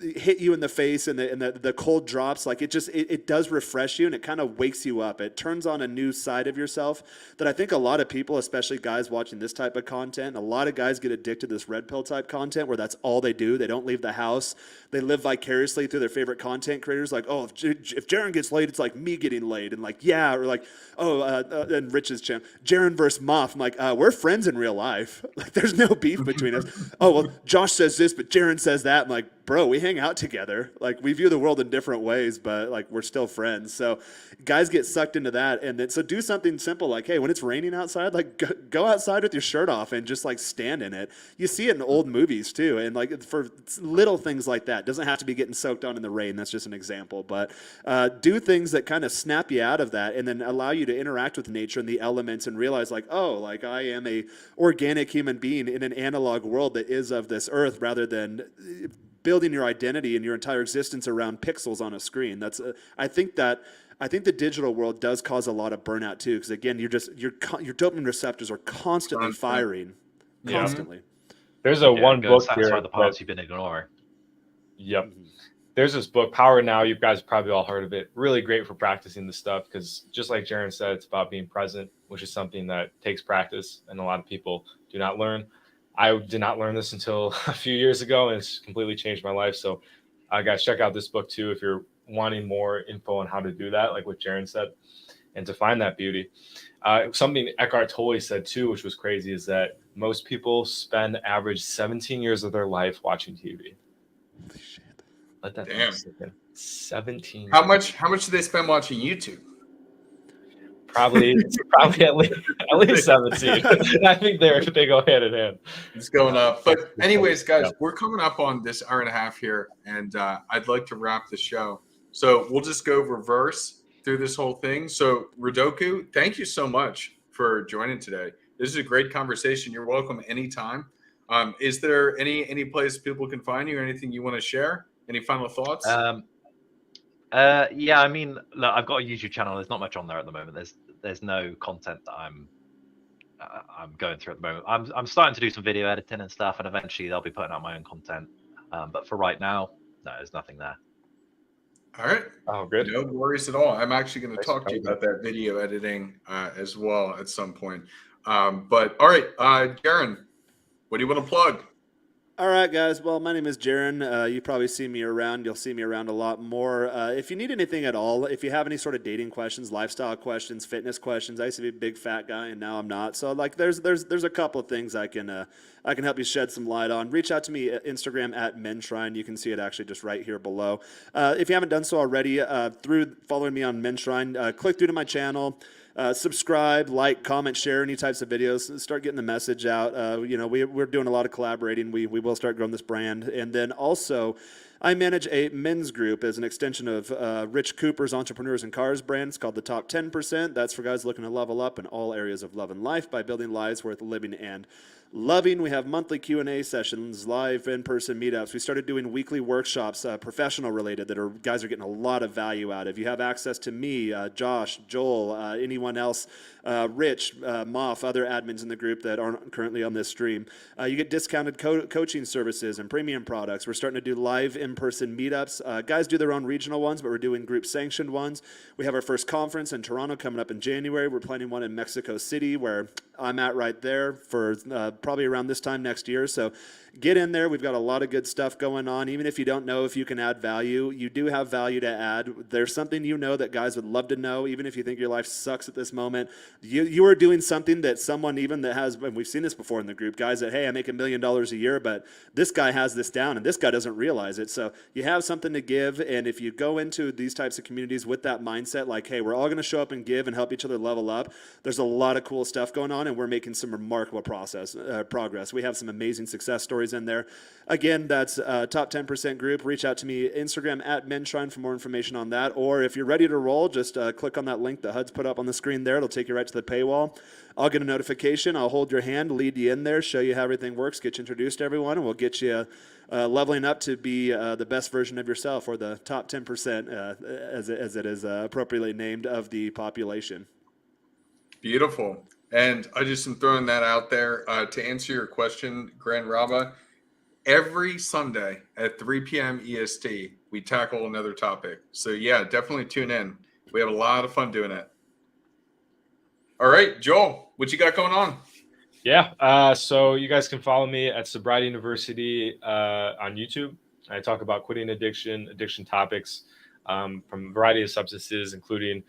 hit you in the face and the cold drops. Like it does refresh you, and it kind of wakes you up. It turns on a new side of yourself that I think a lot of people, especially guys watching this type of content, a lot of guys get addicted to this red pill type content where that's all they do. They don't leave the house. They live vicariously through their favorite content creators. Like, oh, if Jaron gets laid, it's like me getting laid. And like, yeah, or like, and Rich's channel, Jaron versus Moff. I'm like, we're friends in real life. Like, there's no beef between us. Oh, well, Josh says this, but Jaron says that. I'm like, bro, we hang out together. Like, we view the world in different ways, but like, we're still friends. So guys get sucked into that. And then, so do something simple. Like, hey, when it's raining outside, like go outside with your shirt off and just like stand in it. You see it in old movies too. And like for little things like that, doesn't have to be getting soaked on in the rain. That's just an example, but do things that kind of snap you out of that and then allow you to interact with nature and the elements and realize like, oh, like I am a organic human being in an analog world that is of this earth rather than building your identity and your entire existence around pixels on a screen. That's I think the digital world does cause a lot of burnout too, because again, your dopamine receptors are constantly firing, constantly. There's one book satisfy here the parts you've been ignoring. Yep. There's this book, Power Now. You guys have probably all heard of it. Really great for practicing this stuff because just like Jaron said, it's about being present, which is something that takes practice and a lot of people do not learn. I did not learn this until a few years ago, and it's completely changed my life. So guys, check out this book too if you're wanting more info on how to do that, like what Jaron said, and to find that beauty. Something Eckhart Tolle said too, which was crazy, is that most people spend average 17 years of their life watching TV. Holy shit. Let that Damn. 17. How much do they spend watching YouTube? Probably at least 17. I think they go hand in hand. It's going up. But anyways, guys, we're coming up on this hour and a half here, and I'd like to wrap the show. So we'll just go reverse through this whole thing. So Rodoku, thank you so much for joining today. This is a great conversation. You're welcome anytime. Is there any place people can find you or anything you want to share? Any final thoughts? Yeah, I mean, look, I've got a YouTube channel. There's not much on there at the moment. There's no content that I'm going through at the moment. I'm starting to do some video editing and stuff, and eventually I'll be putting out my own content. But for right now, no, there's nothing there. All right. Oh, good. No worries at all. I'm actually going to Thanks for talk to you coming. about that video editing as well at some point. But all right, Darren, what do you want to plug? All right, guys. Well, my name is Jaron. You probably see me around. You'll see me around a lot more. If you need anything at all, if you have any sort of dating questions, lifestyle questions, fitness questions, I used to be a big fat guy, and now I'm not. So, like, there's a couple of things I can help you shed some light on. Reach out to me at Instagram at Menshrine. You can see it actually just right here below. If you haven't done so already, through following me on Menshrine, click through to my channel. Subscribe, like, comment, share any types of videos. Start getting the message out. We're doing a lot of collaborating. We will start growing this brand. And then also, I manage a men's group as an extension of Rich Cooper's Entrepreneurs and Cars brand. It's called the Top 10%. That's for guys looking to level up in all areas of love and life by building lives worth living and loving. We have monthly Q&A sessions, live in-person meetups. We started doing weekly workshops, professional related, that guys are getting a lot of value out of. You have access to me, Josh, Joel, anyone else, Rich, Moff, other admins in the group that aren't currently on this stream. You get discounted coaching services and premium products. We're starting to do live in-person meetups. Guys do their own regional ones, but we're doing group sanctioned ones. We have our first conference in Toronto coming up in January. We're planning one in Mexico City, where I'm at right there, for probably around this time next year. So get in there. We've got a lot of good stuff going on. Even if you don't know if you can add value, you do have value to add. There's something you know that guys would love to know, even if you think your life sucks at this moment. You are doing something that someone even that has, and we've seen this before in the group, guys that, hey, I make $1 million a year, but this guy has this down, and this guy doesn't realize it. So you have something to give, and if you go into these types of communities with that mindset, like, hey, we're all going to show up and give and help each other level up, there's a lot of cool stuff going on, and we're making some remarkable progress. We have some amazing success stories in there. Again, that's Top 10% group. Reach out to me, Instagram at Menshrine, for more information on that. Or if you're ready to roll, just click on that link that HUD's put up on the screen there. It'll take you right to the paywall. I'll get a notification. I'll hold your hand, lead you in there, show you how everything works, get you introduced to everyone, and we'll get you leveling up to be the best version of yourself, or the top 10%, as it is appropriately named, of the population. Beautiful. And I just am throwing that out there to answer your question, Grand Raba. Every Sunday at 3 p.m. EST, we tackle another topic. So yeah, definitely tune in. We have a lot of fun doing it. All right, Joel, what you got going on? Yeah, so you guys can follow me at Sobriety University on YouTube. I talk about quitting addiction topics from a variety of substances, including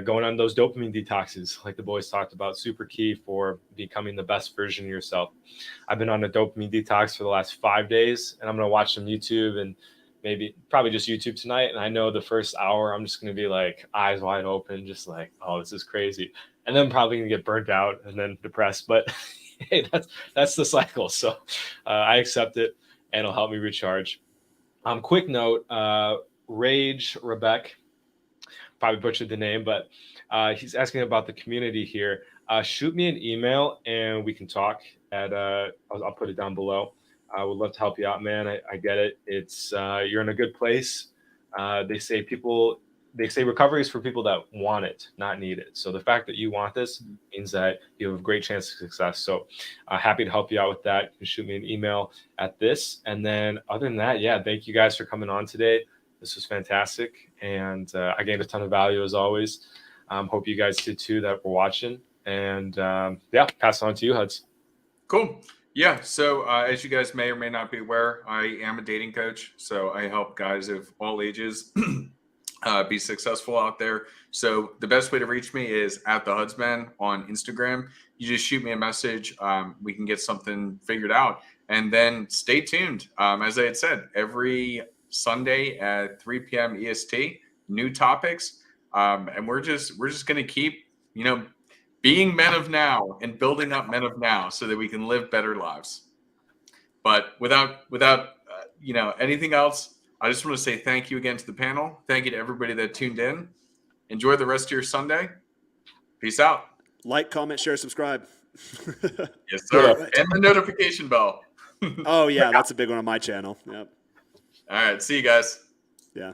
going on those dopamine detoxes, like the boys talked about, super key for becoming the best version of yourself. I've been on a dopamine detox for the last 5 days, and I'm going to watch some YouTube, and probably just YouTube tonight. And I know the first hour, I'm just going to be like eyes wide open, just like, oh, this is crazy. And then I'm probably going to get burnt out and then depressed. But hey, that's the cycle. So I accept it, and it'll help me recharge. Quick note, Rage Rebecca, probably butchered the name, but he's asking about the community here. Shoot me an email and we can talk. I'll put it down below. I would love to help you out, man. I get it. It's you're in a good place. They say recovery is for people that want it, not need it. So the fact that you want this means that you have a great chance of success. So happy to help you out with that. You can shoot me an email at this. And then other than that, yeah, thank you guys for coming on today. This was fantastic. And I gained a ton of value as always. Hope you guys did too that were watching. And yeah, pass it on to you, Huds. Cool. Yeah. So as you guys may or may not be aware, I am a dating coach. So I help guys of all ages be successful out there. So the best way to reach me is at the Hudsman on Instagram. You just shoot me a message. We can get something figured out. And then stay tuned. As I had said, every Sunday at 3 p.m. EST, new topics. And we're just going to keep, being men of now and building up men of now so that we can live better lives. But without anything else, I just want to say thank you again to the panel. Thank you to everybody that tuned in. Enjoy the rest of your Sunday. Peace out. Like, comment, share, subscribe. Yes, sir. And the notification bell. Oh, yeah, that's a big one on my channel. Yep. All right. See you guys. Yeah.